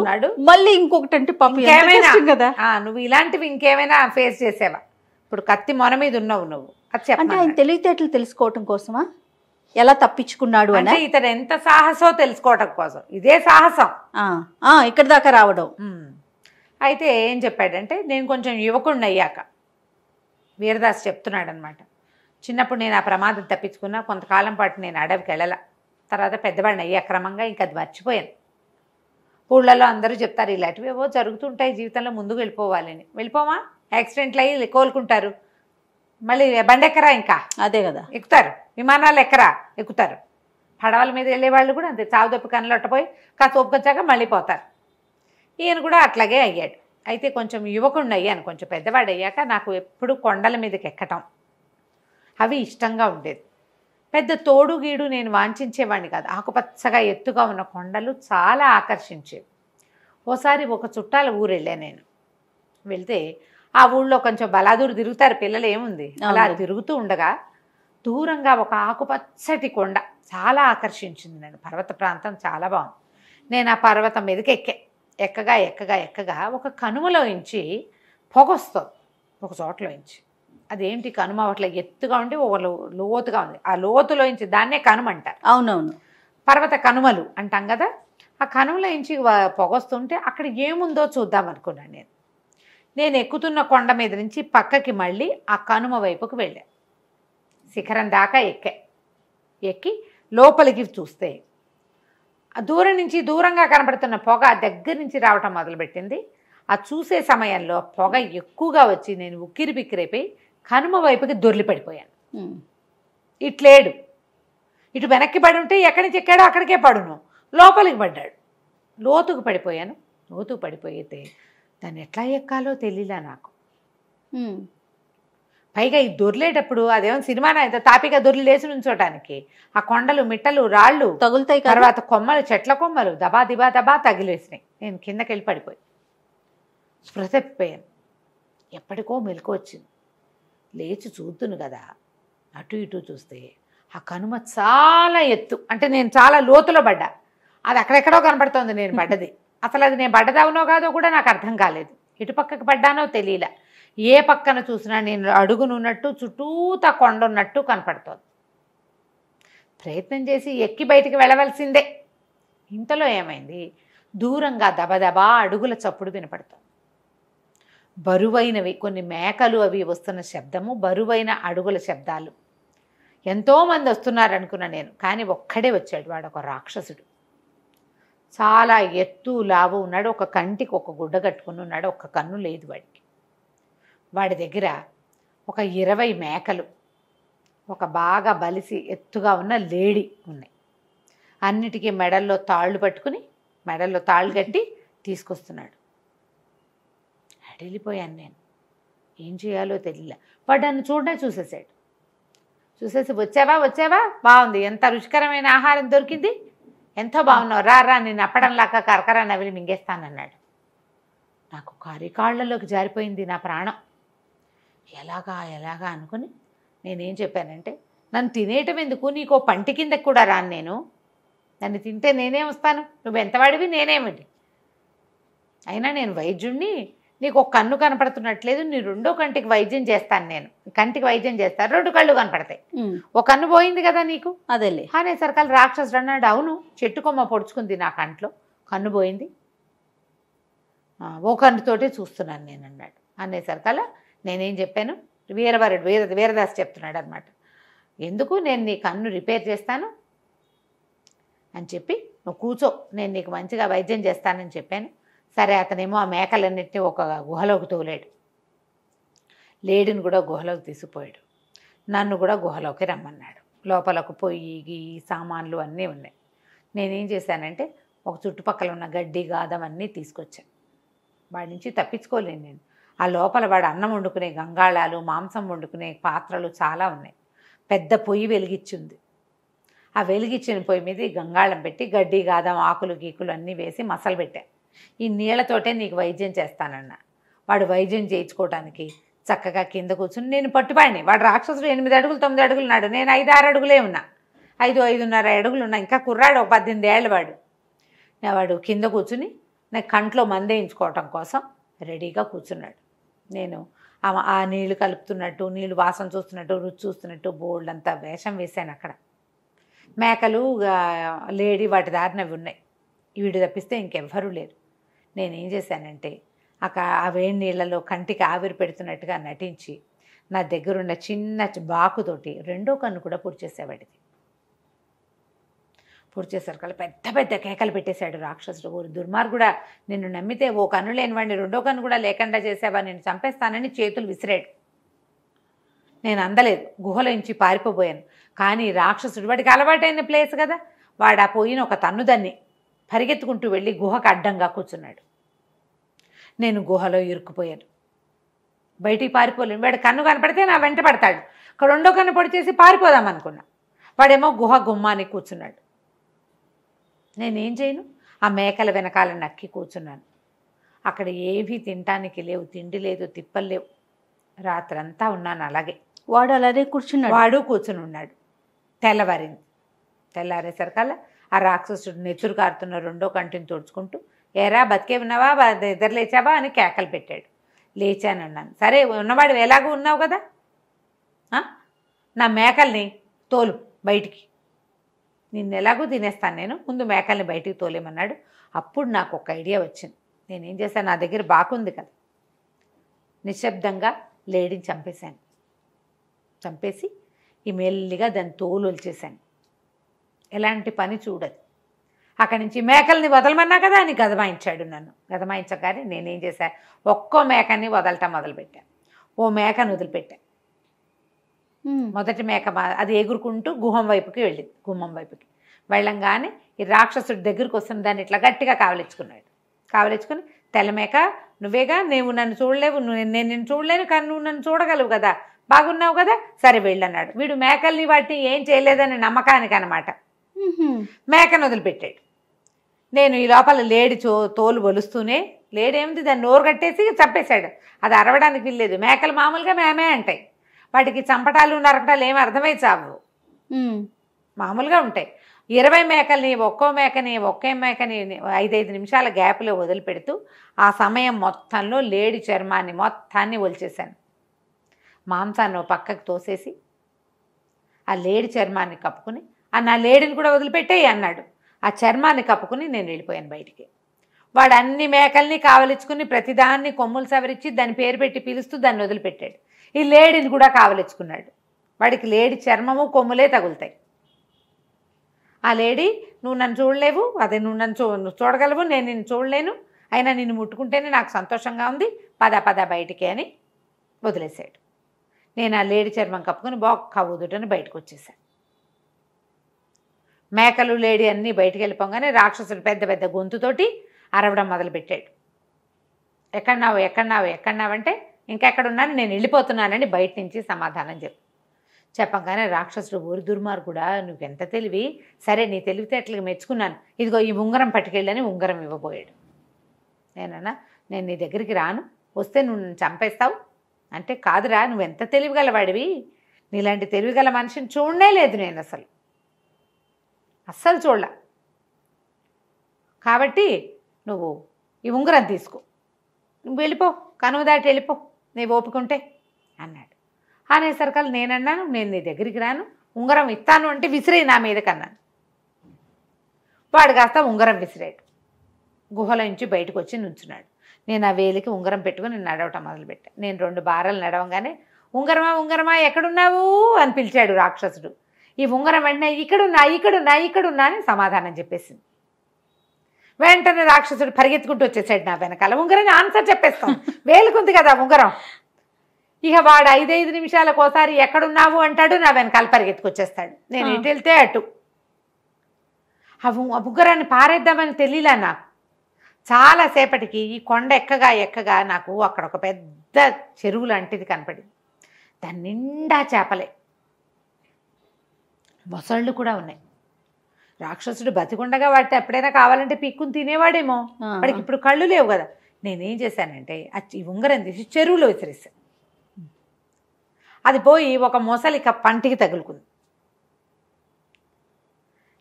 మళ్ళీ ఇంకొకటి అంటే పాపం
ఇంకేమైనా
కదా,
నువ్వు ఇలాంటివి ఇంకేమైనా ఫేస్ చేసావా? ఇప్పుడు కత్తి మొన మీద ఉన్నావు నువ్వు, అది
అంటే
చెప్పండి.
ఆయన తెలివితేటలు తెలుసుకోవటం కోసమా, ఎలా తప్పించుకున్నాడు అని?
ఇతను ఎంత సాహసో తెలుసుకోవటం కోసం ఇదే సాహసం.
ఇక్కడ దాకా రావడం.
అయితే ఏం చెప్పాడంటే, నేను కొంచెం యువకుడిని అయ్యాక, వీరదాస్ చెప్తున్నాడు అనమాట, చిన్నప్పుడు నేను ఆ ప్రమాదం తప్పించుకున్నా, కొంతకాలం పాటు నేను అడవికి వెళ్ళాల, తర్వాత పెద్దవాడిని అయ్యా క్రమంగా, ఇంకా అది మర్చిపోయాను. ఊళ్ళలో అందరూ చెప్తారు ఇలాంటివి ఏవో జరుగుతుంటాయి జీవితంలో, ముందుకు వెళ్ళిపోవాలని. వెళ్ళిపోమా, యాక్సిడెంట్లు అయ్యి కోలుకుంటారు, మళ్ళీ బండెక్కరా, ఇంకా
అదే కదా,
ఎక్కుతారు, విమానాలు ఎక్కుతారు, పడవల మీద వెళ్ళే వాళ్ళు కూడా అంతే, చావుదప్పి కనలొట్టపోయి కాస్త ఒప్పుకొచ్చాక మళ్ళీ పోతారు. ఈయన కూడా అట్లాగే అయ్యాడు. అయితే కొంచెం యువకుడిని అయ్యాను, కొంచెం పెద్దవాడు అయ్యాక నాకు ఎప్పుడు కొండల మీదకి ఎక్కటం అవి ఇష్టంగా ఉండేది. పెద్ద తోడు గీడు నేను వాంఛించేవాడిని కాదు. ఆకుపచ్చగా ఎత్తుగా ఉన్న కొండలు చాలా ఆకర్షించేవి. ఓసారి ఒక చుట్టాల ఊరు వెళ్ళా నేను. వెళ్తే ఆ ఊళ్ళో కొంచెం బలాదూరు తిరుగుతారు పిల్లలు, ఏముంది అలా తిరుగుతూ ఉండగా దూరంగా ఒక ఆకుపచ్చటి కొండ చాలా ఆకర్షించింది నన్ను. పర్వత ప్రాంతం చాలా బాగుంది. నేను ఆ పర్వతం మీదకి ఎక్కగా ఒక కనుమలోంచి పొగొస్తుంది, ఒక చోట్లోంచి. అదేంటి కనుమ అట్లా ఎత్తుగా ఉండి ఒక లోతుగా ఉంది, ఆ లోతులోంచి దాన్నే కనుమ అంటారు.
అవునవును,
పర్వత కనుమలు అంటాం కదా. ఆ కనుమలోంచి పొగొస్తుంటే అక్కడ ఏముందో చూద్దాం అనుకున్నాను. నేను ఎక్కుతున్న కొండ మీద నుంచి పక్కకి మళ్ళీ ఆ కనుమ వైపుకు వెళ్ళా. శిఖరం దాకా ఎక్కి లోపలికి చూస్తే దూరం నుంచి దూరంగా కనబడుతున్న పొగ దగ్గర నుంచి రావటం మొదలుపెట్టింది. ఆ చూసే సమయంలో పొగ ఎక్కువగా వచ్చి నేను ఉక్కిరి బిక్కిరైపోయి కనుమ వైపుకి దొర్లి పడిపోయాను. ఇట్లేడు, ఇటు వెనక్కి పడి ఉంటే ఎక్కడి నుంచి ఎక్కాడో అక్కడికే పడును, లోపలికి పడ్డాడు. లోతుకు పడిపోయాను. లోతుకు పడిపోయితే దాన్ని ఎట్లా ఎక్కాలో తెలియలా నాకు. పైగా ఈ దొర్లేటప్పుడు అదేమో సినిమానా అయితే తాపిగా దొర్లి లేచి నుంచోటానికి ఆ కొండలు మిట్టలు రాళ్ళు
తగులుతాయి,
తర్వాత కొమ్మలు చెట్ల కొమ్మలు దబా దిబా దబా తగిలేసినాయి. నేను కిందకి వెళ్ళి పడిపోయి స్పృహ తప్పిపోయాను. ఎప్పటికో మెలకు వచ్చింది. లేచి చూద్దును కదా, అటు ఇటు చూస్తే ఆ కనుమ చాలా ఎత్తు, అంటే నేను చాలా లోతులో పడ్డా. అది అక్కడెక్కడో కనపడుతోంది నేను పడ్డది. అసలు అది నేను పడ్డదవునో కాదో కూడా నాకు అర్థం కాలేదు. ఇటు పక్కకి పడ్డానో తెలియలే. ఏ పక్కన చూసినా నేను అడుగునున్నట్టు చుట్టూతా కొండ ఉన్నట్టు కనపడుతోంది. ప్రయత్నం చేసి ఎక్కి బయటికి వెళ్ళవలసిందే. ఇంతలో ఏమైంది, దూరంగా దబదబా అడుగుల చప్పుడు వినపడుతోంది. బరువైనవి కొన్ని మేకలు అవి వస్తున్న శబ్దము, బరువైన అడుగుల శబ్దాలు. ఎంతోమంది వస్తున్నారు అనుకున్నా నేను, కానీ ఒక్కడే వచ్చాడు. వాడు ఒక రాక్షసుడు, చాలా ఎత్తు లావు ఉన్నాడు. ఒక కంటికి ఒక గుడ్డ కట్టుకుని ఉన్నాడు, ఒక్క కన్ను లేదు వాడికి. వాడి దగ్గర ఒక 20 మేకలు, ఒక బాగా బలిసి ఎత్తుగా ఉన్న లేడి ఉన్నాయి. అన్నిటికీ మెడల్లో తాళ్ళు పట్టుకుని, మెడల్లో తాళ్ళు కట్టి తీసుకొస్తున్నాడు. అడిలిపోయాను నేను, ఏం చేయాలో తెలియలే. వాడు నన్ను చూసేసాడు. చూసేసి వచ్చావా, బాగుంది, ఎంత రుచికరమైన ఆహారం దొరికింది, ఎంతో బాగున్నావు, రా నేను అప్పడంలాగా కరకర నవిలి మింగేస్తానన్నాడు. నాకు కాళ్ళలోకి జారిపోయింది నా ప్రాణం. ఎలాగా అనుకుని నేనేం చెప్పానంటే, నన్ను తినేయటం ఎందుకు, నీకో పంటి కిందకి కూడా రాను నేను, నన్ను తింటే నేనేం వస్తాను, నువ్వు ఎంతవాడివి నేనేమిటి, అయినా నేను వైద్యుణ్ణి, నీకు ఒక కన్ను కనపడుతున్నట్లేదు, నీ రెండో కంటికి వైద్యం చేస్తాను, నేను కంటికి వైద్యం చేస్తాను, 2 కళ్ళు కనపడతాయి, ఒక కన్ను పోయింది కదా నీకు,
అదేలే
అనేసరికల్ రాక్షసుడు అన్నాడు. అవును, చెట్టు కొమ్మ పొడుచుకుంది నా కంట్లో, కన్ను పోయింది, ఓ కన్నుతోటే చూస్తున్నాను నేను అన్నాడు. అనేసరికల నేనేం చెప్పాను, వీరదాస్ చెప్తున్నాడు అనమాట, ఎందుకు నేను నీ కన్ను రిపేర్ చేస్తాను అని చెప్పి, నువ్వు కూర్చో, నేను నీకు మంచిగా వైద్యం చేస్తానని చెప్పాను. సరే, అతనేమో ఆ మేకలన్నింటినీ ఒక గుహలోకి తోలాడు, లేడిని కూడా గుహలోకి తీసుకుపోయాడు, నన్ను కూడా గుహలోకి రమ్మన్నాడు. లోపలకు పొయ్యి సామాన్లు అన్నీ ఉన్నాయి. నేనేం చేశానంటే, ఒక చుట్టుపక్కల ఉన్న గడ్డి గాదం అన్నీ తీసుకొచ్చాను. వాడి నుంచి తప్పించుకోలేను నేను. ఆ లోపల వాడు అన్నం వండుకునే గంగాళాలు, మాంసం వండుకునే పాత్రలు చాలా ఉన్నాయి. పెద్ద పొయ్యి వెలిగించింది. ఆ వెలిగించిన పొయ్యి మీద ఈ గంగాళం పెట్టి గడ్డి గాదం ఆకులు గీకులు అన్నీ వేసి మసలు పెట్టా. ఈ నీళ్లతోటే నీకు వైద్యం చేస్తానన్న. వాడు వైద్యం చేయించుకోవడానికి చక్కగా కింద కూర్చుని, నేను పట్టుపాడిని. వాడు రాక్షసుడు 8 అడుగులు 9 అడుగులు ఉన్నాడు, నేను 5-6 అడుగులే ఉన్నా, 5-5.5 అడుగులు ఉన్నా. ఇంకా కుర్రాడు, 18 ఏళ్ళ వాడు. వాడు కింద కూర్చుని నాకు కంట్లో మందేయించుకోవటం కోసం రెడీగా కూర్చున్నాడు. నేను ఆ నీళ్లు కలుపుతున్నట్టు, నీళ్ళు వాసన చూస్తున్నట్టు, రుచి చూస్తున్నట్టు బోల్డ్ అంతా వేషం వేశాను. అక్కడ మేకలు లేడీ వాటి దారిన అవి ఉన్నాయి. వీడు తప్పిస్తే ఇంకెవ్వరూ లేరు. నేనేం చేశానంటే ఆ వేడి నీళ్ళలో కంటికి ఆవిరి పెడుతున్నట్టుగా నటించి నా దగ్గరున్న చిన్న బాకుతోటి 2వ కన్ను కూడా పూడ్చేసేవాడిది. పూడ్చేసరికి పెద్ద పెద్ద కేకలు పెట్టేశాడు రాక్షసుడు. ఊరు దుర్మార్గుడా, నిన్ను నమ్మితే ఓ కన్ను లేని వాడిని 2వ కన్ను కూడా లేకుండా చేసావా, నేను చంపేస్తానని చేతులు విసిరాడు. నేను అందలేదు, గుహలోంచి పారిపోయాను. కానీ రాక్షసుడు, వాడికి అలవాటైన ప్లేస్ కదా, వాడు ఆ పోయిన ఒక తన్నుదాన్ని పరిగెత్తుకుంటూ వెళ్ళి గుహకు అడ్డంగా కూర్చున్నాడు. నేను గుహలో ఇరుక్కుపోయాను, బయటికి పారిపోలేను. వాడు కన్ను కనపడితే నా వెంట పడతాడు. 2వ కన్ను పొడి చేసి పారిపోదాం అనుకున్నా. వాడేమో గుహ గుమ్మానికి కూర్చున్నాడు. నేనేం చేయను, ఆ మేకల వెనకాల నక్కి కూర్చున్నాను. అక్కడ ఏవీ తినటానికి లేవు, తిండి లేదు, తిప్పలు లేవు. రాత్రంతా ఉన్నాను అలాగే.
వాడు అలాగే కూర్చున్నాడు.
వాడు కూర్చుని ఉన్నాడు. తెల్లవారింది. తెల్లారేసరికల్లా ఆ రాక్షసుడు నెత్తురు కారుతున్న 2వ కంటిని తుడుచుకుంటూ, ఏరా బతికే ఉన్నావా, ఇద్దరు లేచావా అని కేకలు పెట్టాడు. లేచానన్నాను. సరే ఉన్నవాడు ఎలాగూ ఉన్నావు కదా, నా మేకల్ని తోలు బయటికి, నిన్ను ఎలాగూ తినేస్తాను నేను, ముందు మేకల్ని బయటికి తోలేమన్నాడు. అప్పుడు నాకు ఒక ఐడియా వచ్చింది. నేనేం చేశాను, నా దగ్గర బాకుంది కదా, నిశ్శబ్దంగా లేడీని చంపేశాను. చంపేసి ఈ మెల్లిగా దాన్ని తోలు వచ్చేసాను. ఎలాంటి పని చూడదు. అక్కడి నుంచి మేకల్ని వదలమన్నా కదా అని గదమాయించాడు నన్ను. గదమాయించగానే నేనేం చేశాను, ఒక్కో మేకని వదలటం మొదలుపెట్టాను. ఓ మేకను వదిలిపెట్టాను. మొదటి మేక అది ఎగురుకుంటూ గుహం వైపుకి వెళ్ళింది. గుమ్మం వైపుకి వెళ్ళంగానే ఈ రాక్షసుడి దగ్గరికి వస్తున్న దాన్ని ఇట్లా గట్టిగా కావలించుకున్నాడు. కావలించుకుని, తెల్లమేక నువ్వేగా, నువ్వు నన్ను చూడలేవు, నేను నిన్ను చూడలేను, కానీ నువ్వు నన్ను చూడగలవు కదా, బాగున్నావు కదా, సరే వెళ్ళన్నాడు. వీడు మేకల్ని వాటిని ఏం చేయలేదని నమ్మకానికి అనమాట మేకను వదిలిపెట్టాడు. నేను ఈ లోపల లేడి తోలు ఒలుస్తూనే, లేడేమిటి దాన్ని నోరు కట్టేసి చంపేశాడు. అది అరవడానికి వీల్లేదు. మేకలు మామూలుగా మేమే అంటాయి, వాటికి చంపటాలు నరకటాలు ఏమి అర్థమై చావు, మామూలుగా ఉంటాయి. 20 మేకల్ని ఒక్కో మేకని 5-5 నిమిషాల గ్యాప్లో వదిలిపెడుతూ ఆ సమయం మొత్తంలో లేడి చర్మాన్ని మొత్తాన్ని ఒలిచేశాను. మాంసాన్ని పక్కకు తోసేసి ఆ లేడి చర్మాన్ని కప్పుకుని, నా లేడిని కూడా వదిలిపెట్టేయి అన్నాడు. ఆ చర్మాన్ని కప్పుకుని నేను వెళ్ళిపోయాను బయటికి. వాడు అన్ని మేకల్ని కావలించుకుని ప్రతిదాన్ని కొమ్ములు సవరించి దాని పేరు పెట్టి పిలుస్తూ దాన్ని వదిలిపెట్టాడు. ఈ లేడిని కూడా కావలించుకున్నాడు. వాడికి లేడి చర్మము కొమ్ములే తగులుతాయి. ఆ లేడీ, నువ్వు నన్ను చూడలేవు, అదే నువ్వు నన్ను చూడగలవు, నేను నిన్ను చూడలేను, అయినా నిన్ను ముట్టుకుంటేనే నాకు సంతోషంగా ఉంది, పద బయటికి అని వదిలేశాడు. నేను ఆ లేడి చర్మం కప్పుకొని బొక్క ఊదుటని బయటకు వచ్చేసాను. మేకలు లేడీ అన్నీ బయటికి వెళ్ళిపోగానే రాక్షసుడు పెద్ద పెద్ద గొంతుతోటి అరవడం మొదలుపెట్టాడు. ఎక్కడున్నావంటే, ఇంకెక్కడున్నాను, నేను వెళ్ళిపోతున్నానని బయట నుంచి సమాధానం చెప్పంగానే రాక్షసుడు, ఊరి దుర్మార్గుడా, నువ్వెంత తెలివి, సరే నీ తెలివితేటలకు మెచ్చుకున్నాను, ఇదిగో ఈ ఉంగరం పట్టుకెళ్ళని ఉంగరం ఇవ్వబోయాడు. నేనన్నా, నేను నీ దగ్గరికి రాను, వస్తే నువ్వు నన్ను చంపేస్తావు అంటే, కాదురా, నువ్వెంత తెలివిగలవాడివి, నీలాంటి తెలివిగల మనిషిని చూడనే లేదు నేను, అస్సలు చూడలా, కాబట్టి నువ్వు ఈ ఉంగరం తీసుకో, నువ్వు వెళ్ళిపో, కనుమ దాటి వెళ్ళిపో, నీ ఓపుకుంటే అన్నాడు. అనేసరికల్ నేనన్నాను, నేను నీ దగ్గరికి రాను, ఉంగరం ఇస్తాను అంటే విసిరే నా మీద కన్నాను. వాడు కాస్త ఉంగరం విసిరాడు. గుహలో నుంచి బయటకు వచ్చి నుంచున్నాడు. నేను ఆ వేలికి ఉంగరం పెట్టుకుని నడవటం మొదలుపెట్టాను. నేను 2 బారాలు నడవంగానే, ఉంగరమా ఎక్కడున్నావు అని పిలిచాడు రాక్షసుడు. ఈ ఉంగరం వెంటనే ఇక్కడున్నా అని సమాధానం చెప్పేసింది. వెంటనే రాక్షసుడు పరిగెత్తుకుంటూ వచ్చేసాడు నా వెనకాల. ఉంగరం ఆన్సర్ చెప్పేస్తాం, వేలుకుంది కదా ఉంగరం. ఇక వాడు 5-5 నిమిషాలకు ఒకసారి ఎక్కడున్నావు అంటాడు, నా వెనకాల పరిగెత్తుకొచ్చేస్తాడు. నేను ఇటు వెళ్తే అటు. ఆ ఉంగరాన్ని పారేద్దామని తెలియలే నాకు. చాలాసేపటికి ఈ కొండ ఎక్కగా నాకు అక్కడ ఒక పెద్ద చెరువు లాంటిది కనపడింది. దాని నిండా చేపలే, మొసళ్ళు కూడా ఉన్నాయి. రాక్షసుడు బతికుండగా వాటి ఎప్పుడైనా కావాలంటే పీక్కుని తినేవాడేమో. వాడికి ఇప్పుడు కళ్ళు లేవు కదా. నేనేం చేశానంటే ఈ ఉంగరం తీసి చెరువులో విసిరేసాను. అది పోయి ఒక మొసలిక పంటికి తగులుకుంది.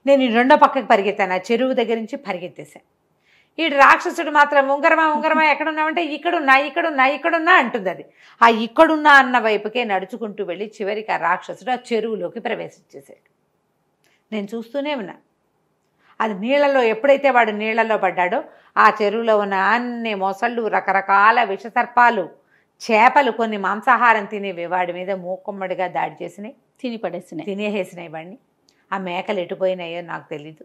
నేను రెండో పక్కకి పరిగెత్తాను. ఆ చెరువు దగ్గర నుంచి పరిగెత్తేసాను. ఈ రాక్షసుడు మాత్రం ఉంగరమా ఉంగరమా ఎక్కడున్నామంటే ఇక్కడున్నా అంటుంది. అది ఆ ఇక్కడున్నా అన్న వైపుకే నడుచుకుంటూ వెళ్ళి చివరికి ఆ రాక్షసుడు ఆ చెరువులోకి ప్రవేశించేసాడు. నేను చూస్తూనే ఉన్నా. అది నీళ్ళలో ఎప్పుడైతే వాడు నీళ్ళలో పడ్డాడో ఆ చెరువులో ఉన్న అన్ని మొసళ్ళు, రకరకాల విషసర్పాలు, చేపలు, కొన్ని మాంసాహారం తినేవి వాడి మీద మూకుమ్మడిగా దాడి చేసినాయి, తినేసేసినాయి వాడిని. ఆ మేకలు ఎటుపోయినాయో నాకు తెలీదు.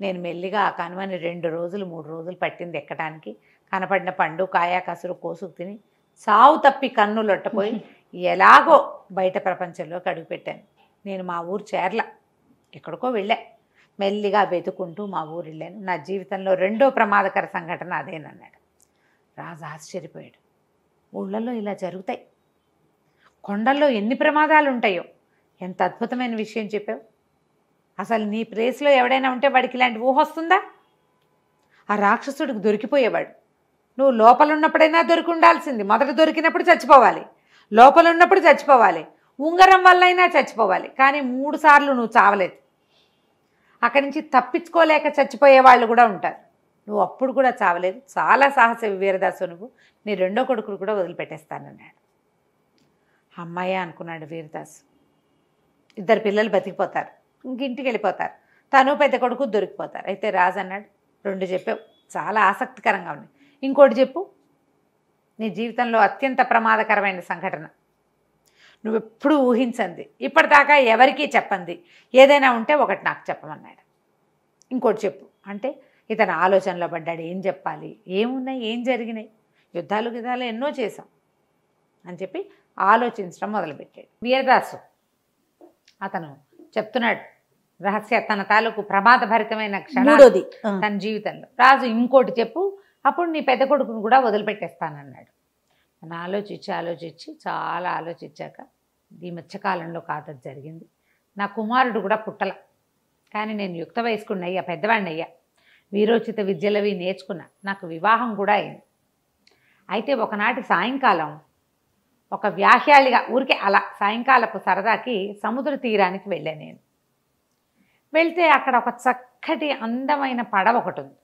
నేను మెల్లిగా ఆ కనుమని 2 రోజులు 3 రోజులు పట్టింది ఎక్కడానికి. కనపడిన పండు కాయ కసురు కోసుకు తిని సావు తప్పి కన్నులొట్టపోయి ఎలాగో బయట ప్రపంచంలోకి అడుగుపెట్టాను. నేను మా ఊరు చేర్ల ఎక్కడికో వెళ్ళా. మెల్లిగా వెతుకుంటూ మా ఊరు వెళ్ళాను. నా జీవితంలో 2వ ప్రమాదకర సంఘటన అదేనన్నాడు. రాజు ఆశ్చర్యపోయాడు. ఊళ్ళల్లో ఇలా జరుగుతాయి, కొండల్లో ఎన్ని ప్రమాదాలు ఉంటాయో. ఎంత అద్భుతమైన విషయం చెప్పావు. అసలు నీ ప్లేస్లో ఎవడైనా ఉంటే వాడికి ఇలాంటి ఊహ వస్తుందా? ఆ రాక్షసుడికి దొరికిపోయేవాడు. నువ్వు లోపల ఉన్నప్పుడైనా దొరికి ఉండాల్సింది. మొదట దొరికినప్పుడు చచ్చిపోవాలి, లోపల ఉన్నప్పుడు చచ్చిపోవాలి, ఉంగరం వల్లైనా చచ్చిపోవాలి. కానీ 3 సార్లు నువ్వు చావలేదు. అక్కడి నుంచి తప్పించుకోలేక చచ్చిపోయే వాళ్ళు కూడా ఉంటారు. నువ్వు అప్పుడు కూడా చావలేదు. చాలా సాహస వీరదాసు నువ్వు. నీ 2వ కొడుకును కూడా వదిలిపెట్టేస్తానన్నాడు. అమ్మాయి అనుకున్నాడు వీరదాసు. 2 పిల్లలు బతికిపోతారు, ఇంటికి వెళ్ళిపోతారు. తను పెద్ద కొడుకు దొరికిపోతారు. అయితే రాజు అన్నాడు, 2 చెప్పావు, చాలా ఆసక్తికరంగా ఉన్నాయి. ఇంకోటి చెప్పు. నీ జీవితంలో అత్యంత ప్రమాదకరమైన సంఘటన, నువ్వెప్పుడూ ఊహించంది, ఇప్పటిదాకా ఎవరికీ చెప్పంది ఏదైనా ఉంటే ఒకటి నాకు చెప్పమన్నాడు. ఇంకోటి చెప్పు అంటే ఇతను ఆలోచనలో పడ్డాడు. ఏం చెప్పాలి, ఏమున్నాయి, ఏం జరిగినాయి, యుద్ధాలు ఎన్నో చేశాం అని చెప్పి ఆలోచించడం మొదలుపెట్టాడు వీరదాసు. అతను చెప్తున్నాడు రహస్య, తన తాలూకు ప్రమాదభరితమైన క్షణాలు తన జీవితంలో. రాజు ఇంకోటి చెప్పు, అప్పుడు నీ పెద్ద కొడుకును కూడా వదిలిపెట్టేస్తానన్నాడు. అని ఆలోచించి చాలా ఆలోచించాక ఈ మధ్యకాలంలో కాదది జరిగింది. నా కుమారుడు కూడా పుట్టల, కానీ నేను యుక్త వయస్కుడిని అయ్యా, పెద్దవాడిని అయ్యా, వీరోచిత విద్యలవి నేర్చుకున్నా, నాకు వివాహం కూడా అయింది. అయితే ఒకనాటి సాయంకాలం ఒక వ్యాహ్యాళిగా ఊరికే అలా సాయంకాలపు సరదాకి సముద్ర తీరానికి వెళ్ళాను నేను. వెళ్తే అక్కడ ఒక చక్కటి అందమైన పడవ ఒకటి ఉంది.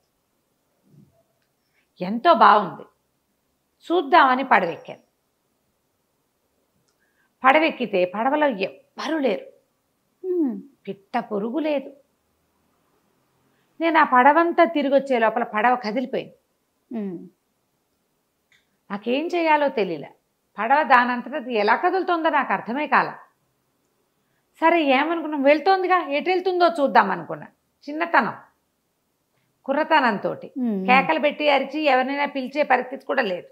ఎంతో బాగుంది. చూద్దామని పడవెక్కాను. పడవెక్కితే పడవలో ఎవ్వరూ లేరు, పిట్ట పొరుగు లేదు. నేను ఆ పడవంతా తిరిగి వచ్చే లోపల పడవ కదిలిపోయింది. నాకేం చేయాలో తెలియలే. పడవ దానంతటా ఎలా కదులుతుందో నాకు అర్థమే కాల. సరే ఏమనుకున్నాం, వెళ్తోందిగా, ఎటు వెళ్తుందో చూద్దాం అనుకున్నా. చిన్నతనం, కుర్రతనంతో కేకలు పెట్టి అరిచి ఎవరినైనా పిలిచే పరిస్థితి కూడా లేదు.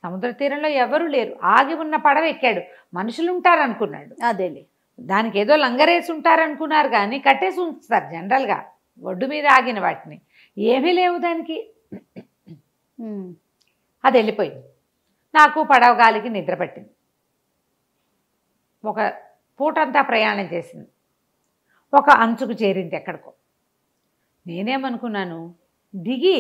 సముద్ర తీరంలో ఎవరూ లేరు. ఆగి ఉన్న పడవ ఎక్కాడు. మనుషులు ఉంటారనుకున్నాడు.
అదేలే,
దానికి ఏదో లంగరేసి ఉంటారనుకున్నారు, కానీ కట్టేసి ఉంచుతారు జనరల్గా ఒడ్డు మీద ఆగిన వాటిని. ఏమీ లేవు దానికి. అది వెళ్ళిపోయింది. నాకు పడవ గాలికి నిద్ర పట్టింది. ఒక పూటంతా ప్రయాణం చేసింది. ఒక అంచుకు చేరింది ఎక్కడికో. నేనేమనుకున్నాను, దిగి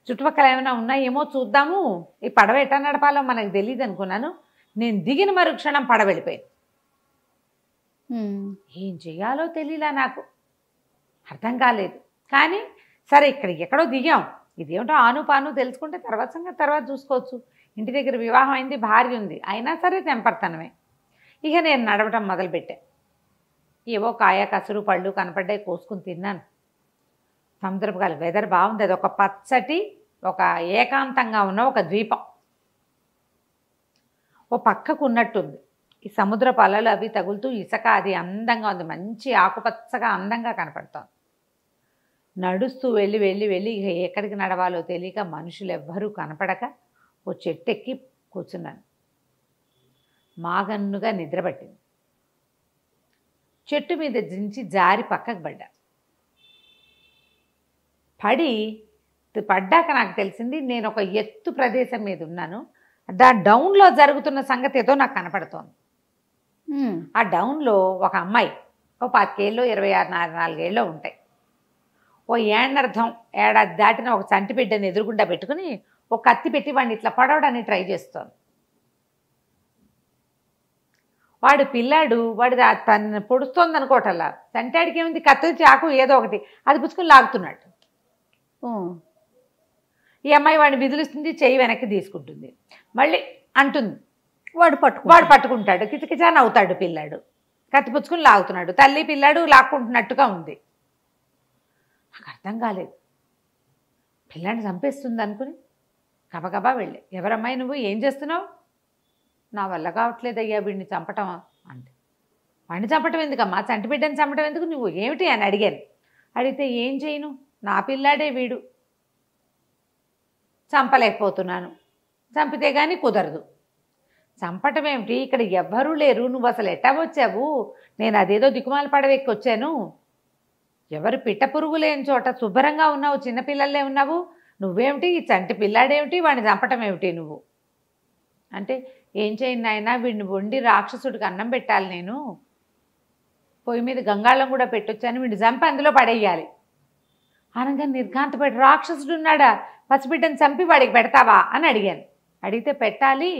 చుట్టుపక్కల ఏమైనా ఉన్నాయేమో చూద్దాము, ఈ పడవ ఎట్లా నడపాలో మనకు తెలియదు అనుకున్నాను. నేను దిగిన మరుక్షణం పడవ వెళ్ళిపోయింది. ఏం చెయ్యాలో తెలియలా, నాకు అర్థం కాలేదు. కానీ సరే ఎక్కడో దిగాం, ఇదేమిటో ఆను పాను తెలుసుకుంటే తర్వాత సంగతి తర్వాత చూసుకోవచ్చు. ఇంటి దగ్గర వివాహం అయింది, భార్య ఉంది, అయినా సరే తెంపర్తనమే. ఇక నేను నడవటం మొదలుపెట్టా. ఏవో కాయ కసురు పళ్ళు కనపడ్డాయి, కోసుకుని తిన్నాను. సముద్రపు గాలి, వెదర్ బాగుంది. అది ఒక పచ్చటి, ఒక ఏకాంతంగా ఉన్న ఒక ద్వీపం ఓ పక్కకు ఉన్నట్టుంది. ఈ సముద్రపు అలలు అవి తగులుతూ ఇసుక అది అందంగా ఉంది, మంచి ఆకుపచ్చగా అందంగా కనపడుతోంది. నడుస్తూ వెళ్ళి ఇక ఎక్కడికి నడవాలో తెలియక, మనుషులు ఎవ్వరూ కనపడక ఓ చెట్టు ఎక్కి కూర్చున్నాను. మాగన్నుగా నిద్రపట్టింది. చెట్టు మీద దించి జారి పక్కకు పడ్డాక నాకు తెలిసింది నేను ఒక ఎత్తు ప్రదేశం మీద ఉన్నాను. డౌన్లో జరుగుతున్న సంగతి ఏదో నాకు కనపడుతోంది. ఆ డౌన్లో ఒక అమ్మాయి ఓ 25 26 4 ఉంటాయి. ఓ ఏడనర్థం ఏడాది దాటిన ఒక చంటి బిడ్డని ఎదురుగుండా పెట్టుకుని ఒక కత్తి పెట్టి వాడిని ఇట్లా పడవడానికి ట్రై చేస్తోంది. వాడు పిల్లాడు తను పొడుస్తోంది అనుకోవటల్లా, చంటాడికి ఏముంది, కత్తి చాకు ఏదో ఒకటి అది పుచ్చుకొని లాగుతున్నాడు. ఈ అమ్మాయి వాడిని విదిలిస్తుంది, చెయ్యి వెనక్కి తీసుకుంటుంది, మళ్ళీ అంటుంది, వాడు పట్టుకుంటాడు, కిచకిచా నవ్వుతాడు పిల్లాడు, కత్తి పుచ్చుకుని లాగుతున్నాడు, తల్లి పిల్లాడు లాక్కుంటున్నట్టుగా ఉంది. నాకు అర్థం కాలేదు, పిల్లాడిని చంపేస్తుంది అనుకుని గబగబా వెళ్ళి, ఎవరమ్మాయి నువ్వు, ఏం చేస్తున్నావు? నా వల్ల కావట్లేదయ్యా వీడిని చంపటం అంటే. వాడిని చంపటం ఎందుకమ్మా, చంటి బిడ్డని చంపటం ఎందుకు, నువ్వు ఏమిటి అని అడిగాను. అడిగితే ఏం చేయను, నా పిల్లాడే వీడు, చంపలేకపోతున్నాను, చంపితే కానీ కుదరదు. చంపటం ఏమిటి, ఇక్కడ ఎవ్వరూ లేరు, నువ్వు అసలు ఎట్టా వచ్చావు, నేను అదేదో దిక్కుమాల పడవెక్కి వచ్చాను, ఎవరు పిట్ట పురుగు లేని చోట శుభ్రంగా ఉన్నావు, చిన్నపిల్లలే ఉన్నావు, నువ్వేమిటి ఈ చంటి పిల్లాడేమిటి, వాడిని చంపటం ఏమిటి నువ్వు అంటే, ఏం చేయను నాయనా, వీడిని వండి రాక్షసుడికి అన్నం పెట్టాలి, నేను పొయ్యి మీద గంగాళం కూడా పెట్టొచ్చాను, వీడిని చంపి అందులో పడేయాలి అనగా నిర్ఘాంతపడి, రాక్షసుడు ఉన్నాడా, పసిబిడ్డని చంపి వాడికి పెడతావా అని అడిగాను. అడిగితే పెట్టాలి,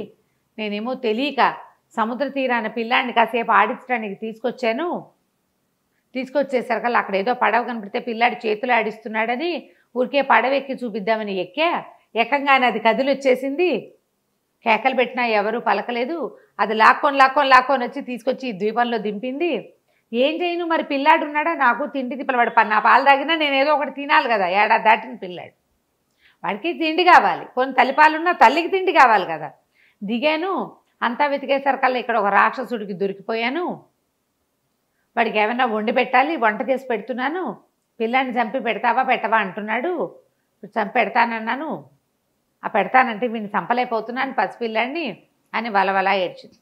నేనేమో తెలియక సముద్ర తీరాన పిల్లాడిని కాసేపు ఆడించడానికి తీసుకొచ్చాను, తీసుకొచ్చేసరికల్లా అక్కడ ఏదో పడవ కనపడితే పిల్లాడి చేతులు ఆడిస్తున్నాడని ఊరికే పడవెక్కి చూపిద్దామని ఎక్కంగానే అది కదిలి వచ్చేసింది, కేకలు పెట్టినా ఎవరూ పలకలేదు, అది లాక్కొని వచ్చి తీసుకొచ్చి ఈ ద్వీపంలో దింపింది. ఏం చేయను మరి, పిల్లాడు ఉన్నాడా, నాకు తిండి తిప్పలవాడు, నా పాలు తాగినా నేను ఏదో ఒకటి తినాలి కదా, ఏడాది దాటిన పిల్లాడు, వాడికి తిండి కావాలి, కొన్ని తల్లిపాలున్నా తల్లికి తిండి కావాలి కదా. దిగాను, అంతా వెతికేసరికల్లా ఇక్కడ ఒక రాక్షసుడికి దొరికిపోయాను, వాడికి ఏమైనా వండి పెట్టాలి, వంట చేసి పెడుతున్నాను, పిల్లాడిని చంపి పెడతావా పెట్టవా అంటున్నాడు, చంపి పెడతానన్నాను, ఆ పెడతానంటే వీడిని చంపలేకపోతున్నాను పసిపిల్లాడిని అని వలవలా ఏడ్చింది.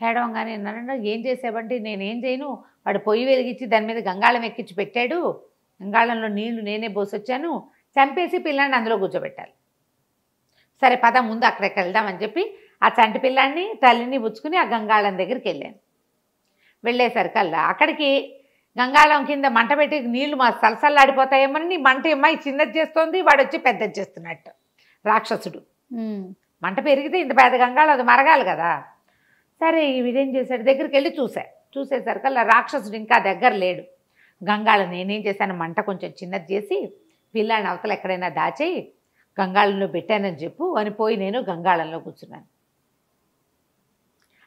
ఏడవంగానే నన్ను ఏం చేసావంటే, నేనేం చేయను, వాడు పొయ్యి వెలిగించి దాని మీద గంగాళం ఎక్కించి పెట్టాడు, గంగాళంలో నీళ్లు నేనే పోసొచ్చాను, చంపేసి పిల్లాడిని అందులో కూర్చోబెట్టాలి. సరే పద ముందు అక్కడికి వెళ్దామని చెప్పి ఆ చంటి పిల్లాడిని తల్లిని పుచ్చుకుని ఆ గంగాళం దగ్గరికి వెళ్ళాను. వెళ్ళేసరికల్లా అక్కడికి గంగాళం కింద మంట పెట్టి నీళ్లు మా సలసల్లాడిపోతాయేమని మంట అమ్మాయి చిన్నది చేస్తోంది, వాడు వచ్చి పెద్దది చేస్తున్నట్టు రాక్షసుడు. మంట పెరిగితే ఇంత పెద్ద గంగాళం అది మరగాలి కదా. సరే ఇదేం చేశాడు, దగ్గరికి వెళ్ళి చూసేసరికల్లా రాక్షసుడు ఇంకా దగ్గర లేడు. గంగాళం నేనేం చేశాను, మంట కొంచెం చిన్నది చేసి పిల్లాడిని అవతల ఎక్కడైనా దాచేయి గంగాళంలో పెట్టానని చెప్పు అని పోయి నేను గంగాళంలో కూర్చున్నాను.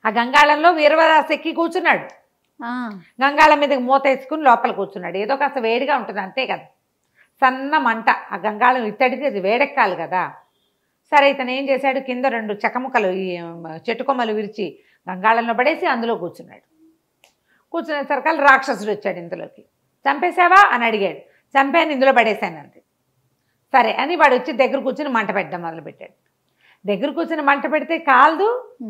ఆ గంగాళంలో వీరవదాస్ ఎక్కి కూర్చున్నాడు, గంగాళం మీద మూత వేసుకుని లోపల కూర్చున్నాడు. ఏదో కాస్త వేడిగా ఉంటుంది అంతే కదా, సన్న మంట, ఆ గంగాళం ఇత్తడికి అది వేడెక్కాలి కదా. సరే ఇతను ఏం చేశాడు, కింద 2 చెక్కముక్కలు చెట్టు కొమ్మలు విరిచి గంగాళంలో పడేసి అందులో కూర్చున్నాడు. కూర్చునేసరికల్లా రాక్షసుడు వచ్చాడు ఇందులోకి. చంపేశావా అని అడిగాడు. చంపాను, ఇందులో పడేశాను అంతే. సరే అని వాడు వచ్చి దగ్గర కూర్చుని మంట పెట్టడం మొదలుపెట్టాడు. దగ్గర కూర్చుని మంట పెడితే కాలదు.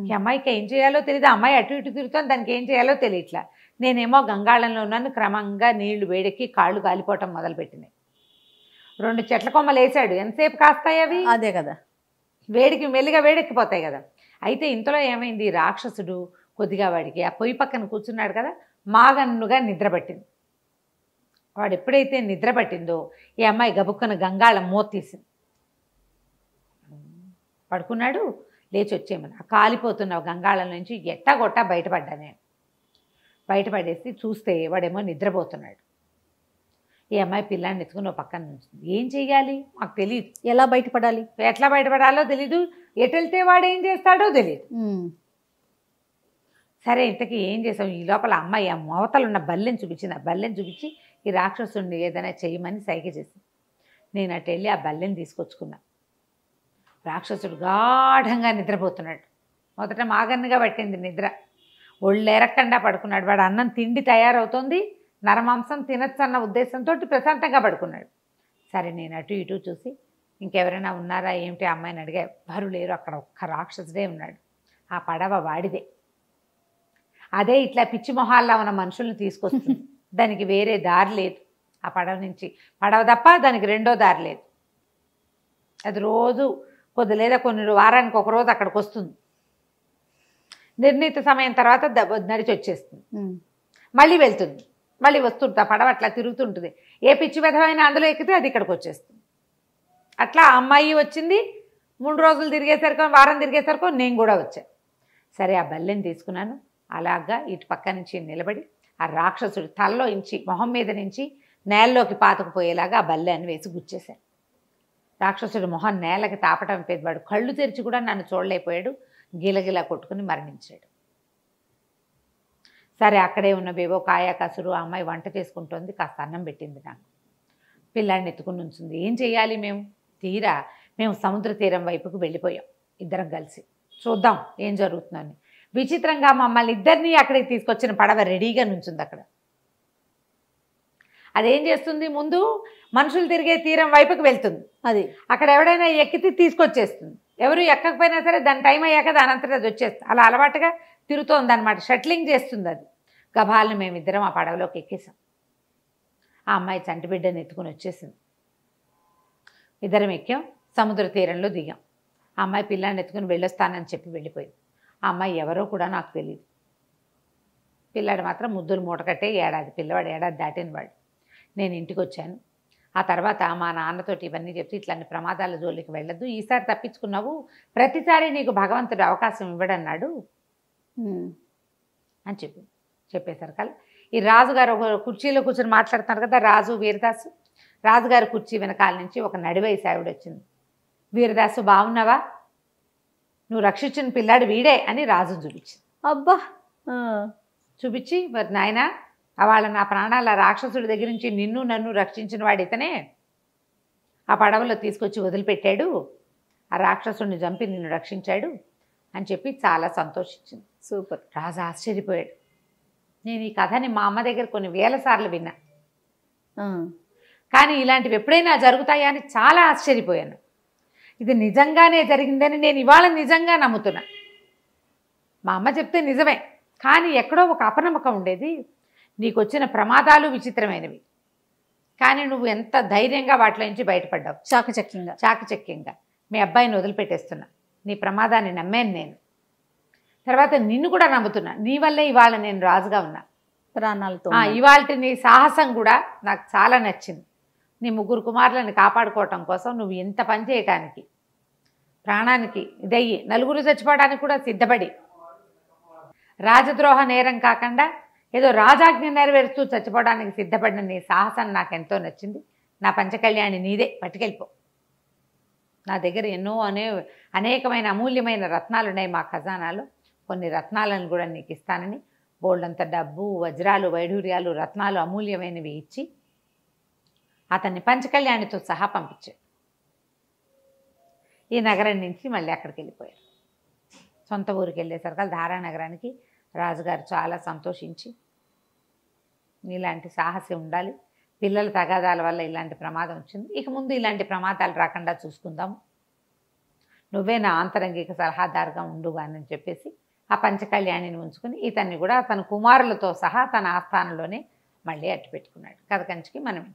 ఈ అమ్మాయికి ఏం చేయాలో తెలియదు, అమ్మాయి అటు ఇటు తిరుగుతాను, దానికి ఏం చేయాలో తెలియట్లా. నేనేమో గంగాళంలో ఉన్నాను, క్రమంగా నీళ్లు వేడెక్కి కాళ్ళు కాలిపోవటం మొదలుపెట్టినాయి. 2 చెట్ల కొమ్మలు వేసాడు, ఎంతసేపు కాస్తాయి అవి,
అదే కదా,
వేడికి మెల్లిగా వేడెక్కిపోతాయి కదా. అయితే ఇంతలో ఏమైంది, రాక్షసుడు కొద్దిగా వాడికి ఆ పొయ్యి పక్కన కూర్చున్నాడు కదా, మాగన్నుగా నిద్రపట్టింది. వాడు ఎప్పుడైతే నిద్ర పట్టిందో ఈ అమ్మాయి గబుక్కున గంగాళం మూత తీసింది. పడుకున్నాడు, లేచి వచ్చేయమని ఆ కాలిపోతున్న గంగాళం నుంచి ఎట్టాగొట్టా బయటపడ్డా నేను. బయటపడేసి చూస్తే వాడేమో నిద్రపోతున్నాడు. ఈ అమ్మాయి పిల్లాన్ని ఎత్తుకుని ఒక పక్కన నుంచింది. ఏం చెయ్యాలి మాకు తెలియదు,
ఎలా బయటపడాలి,
ఎట్లా బయటపడాలో తెలీదు, ఎటు వెళ్తే వాడు ఏం చేస్తాడో తెలియదు. సరే ఇంతకీ ఏం చేసాం, ఈ లోపల అమ్మాయి ఆ మోతలు ఉన్న బల్లెని చూపించింది. ఆ బల్లెని చూపించి ఈ రాక్షసుడిని ఏదైనా చేయమని సైగ చేసింది. నేను అటు వెళ్ళి ఆ బల్లెని తీసుకొచ్చుకున్నా. రాక్షసుడు గాఢంగా నిద్రపోతున్నాడు. మొదట మాగన్నుగా పట్టింది నిద్ర, ఒళ్ళెరక్కండా పడుకున్నాడు. వాడు అన్నం తిండి తయారవుతోంది, నరమాంసం తినచ్చు అన్న ఉద్దేశంతో ప్రశాంతంగా పడుకున్నాడు. సరే నేను అటు ఇటు చూసి ఇంకెవరైనా ఉన్నారా ఏమిటి అమ్మాయిని అడిగా. ఎవ్వరూ లేరు, అక్కడ ఒక్క రాక్షసుడే ఉన్నాడు. ఆ పడవ వాడిదే, అదే ఇట్లా పిచ్చి మొహాల్లో ఉన్న మనుషుల్ని తీసుకొస్తుంది, దానికి వేరే దారి లేదు. ఆ పడవ నుంచి పడవ తప్ప దానికి రెండో దారి లేదు. అది రోజు లేదా కొన్ని వారానికి ఒక రోజు అక్కడికి వస్తుంది. నిర్ణీత సమయం తర్వాత నడిచి వచ్చేస్తుంది, మళ్ళీ వెళ్తుంది. మళ్ళీ వస్తుంటుంది ఆ పడవ అట్లా తిరుగుతుంటుంది. ఏ పిచ్చి విధమైన అందులో ఎక్కితే అది ఇక్కడికి వచ్చేస్తుంది. అట్లా ఆ అమ్మాయి వచ్చింది. 3 రోజులు తిరిగేసరికి, వారం తిరిగేసరికి నేను కూడా వచ్చాను. సరే ఆ బల్లెని తీసుకున్నాను. అలాగా ఇటు పక్క నుంచి నిలబడి ఆ రాక్షసుడి తలలో ఇంచి మొహం మీద నుంచి నేలలోకి పాతుకుపోయేలాగా ఆ బల్లెని వేసి గుచ్చేశాను. రాక్షసుడి మొహం నేలకి తాపటం పెద్దవాడు కళ్ళు తెరిచి కూడా నన్ను చూడలేకపోయాడు. గిలగిలా కొట్టుకుని మరణించాడు. సరే అక్కడే ఉన్న బేబో కాయ కసురు ఆ అమ్మాయి వంట చేసుకుంటోంది. కాస్త అన్నం పెట్టింది నాకు. పిల్లాడిని ఎత్తుకుని ఉంచుంది. ఏం చెయ్యాలి మేము సముద్ర తీరం వైపుకు వెళ్ళిపోయాం ఇద్దరం కలిసి. చూద్దాం ఏం జరుగుతుందని. విచిత్రంగా మమ్మల్ని ఇద్దరినీ అక్కడికి తీసుకొచ్చిన పడవ రెడీగా నుంచుంది అక్కడ. అదేం చేస్తుంది, ముందు మనుషులు తిరిగే తీరం వైపుకి వెళ్తుంది.
అది
అక్కడ ఎవడైనా ఎక్కితే తీసుకొచ్చేస్తుంది. ఎవరు ఎక్కకపోయినా సరే దాని టైం అయ్యాక దాని అంతటా అది వచ్చేస్తుంది. అలా అలవాటుగా తిరుగుతోంది అనమాట. షట్లింగ్ చేస్తుంది అది. గభాలను మేమిద్దరం ఆ పడవలోకి ఎక్కేసాం. ఆ అమ్మాయి చంటి బిడ్డని ఎత్తుకుని వచ్చేసింది. ఇద్దరం ఎక్కాం. సముద్ర తీరంలో దిగాం. ఆ అమ్మాయి పిల్లాన్ని ఎత్తుకుని వెళ్ళొస్తానని చెప్పి వెళ్ళిపోయింది. ఆ అమ్మాయి ఎవరో కూడా నాకు తెలియదు. పిల్లాడు మాత్రం ముద్దులు మూటకట్టే పిల్లవాడు ఏడాది దాటినవాడు. నేను ఇంటికి వచ్చాను. ఆ తర్వాత మా నాన్నతోటి ఇవన్నీ చెప్తే ఇట్లాంటి ప్రమాదాల జోలికి వెళ్ళొద్దు, ఈసారి తప్పించుకున్నావు, ప్రతిసారి నీకు భగవంతుడు అవకాశం ఇవ్వడన్నాడు అని చెప్పేసరికల్ ఈ రాజుగారు ఒక కుర్చీలో కూర్చొని మాట్లాడుతున్నారు కదా, రాజు వీరదాసు. రాజుగారి కుర్చీ వెనకాల నుంచి ఒక నడివయసు ఆవిడ వచ్చింది. వీరదాసు బాగున్నావా, నువ్వు రక్షించిన పిల్లాడు వీడే అని రాజును చూపించింది.
అబ్బా
చూపించి, మరి నాయన వాళ్ళ నా ప్రాణాల రాక్షసుడి దగ్గర నుంచి నిన్ను నన్ను రక్షించిన వాడు ఇతనే, ఆ పడవలో తీసుకొచ్చి వదిలిపెట్టాడు, ఆ రాక్షసుడిని చంపి నిన్ను రక్షించాడు అని చెప్పి చాలా సంతోషించింది.
సూపర్.
రాజు ఆశ్చర్యపోయాడు. నేను ఈ కథని మా అమ్మ దగ్గర కొన్ని వేల సార్లు విన్నా, కానీ ఇలాంటివి ఎప్పుడైనా జరుగుతాయా అని చాలా ఆశ్చర్యపోయాను. ఇది నిజంగానే జరిగిందని నేను ఇవాళ నిజంగా నమ్ముతున్నా. మా అమ్మ చెప్తే నిజమే, కానీ ఎక్కడో ఒక అపనమ్మకం ఉండేది. నీకు వచ్చిన ప్రమాదాలు విచిత్రమైనవి, కానీ నువ్వు ఎంత ధైర్యంగా వాటిలో నుంచి బయటపడ్డావు. చాకచక్యంగా మీ అబ్బాయిని వదిలిపెట్టేస్తున్నా. నీ ప్రమాదాన్ని నమ్మాను నేను. తర్వాత నిన్ను కూడా నమ్ముతున్నా. నీ వల్లే ఇవాళ నేను రాజుగా ఉన్నా,
ప్రాణాలతో.
ఇవాళ నీ సాహసం కూడా నాకు చాలా నచ్చింది. నీ 3 కుమారులను కాపాడుకోవటం కోసం నువ్వు ఇంత పని చేయటానికి, ప్రాణానికి ఇదయ్యి నలుగురు చచ్చిపోవడానికి కూడా సిద్ధపడి, రాజద్రోహ నేరం కాకుండా ఏదో రాజాజ్ఞ నెరవేరుస్తూ చచ్చిపోవడానికి సిద్ధపడిన నీ సాహసం నాకెంతో నచ్చింది. నా పంచకళ్యాణి నీదే, పట్టుకెళ్ళిపో. నా దగ్గర ఎన్నో అనేకమైన అమూల్యమైన రత్నాలు ఉన్నాయి మా ఖజానాలో. కొన్ని రత్నాలను కూడా నీకు ఇస్తానని బోల్డంత డబ్బు, వజ్రాలు, వైఢూర్యాలు, రత్నాలు అమూల్యమైనవి ఇచ్చి అతన్ని పంచకళ్యాణితో సహా పంపించాడు. ఈ నగరం నుంచి మళ్ళీ అక్కడికి వెళ్ళిపోయారు. సొంత ఊరికి వెళ్ళేసరికి ధారానగరానికి రాజుగారు చాలా సంతోషించి, ఇలాంటి సాహసం ఉండాలి, పిల్లల తగాదాల వల్ల ఇలాంటి ప్రమాదం వచ్చింది, ఇక ముందు ఇలాంటి ప్రమాదాలు రాకుండా చూసుకుందాము, నువ్వే నా ఆంతరంగిక సలహాదారుగా ఉండుగానని చెప్పేసి ఆ పంచకళ్యాణిని ఉంచుకుని ఇతన్ని కూడా తన కుమారులతో సహా తన ఆస్థానంలోనే మళ్ళీ అట్టు పెట్టుకున్నాడు. కథ కంచికి మనం ఇంటికి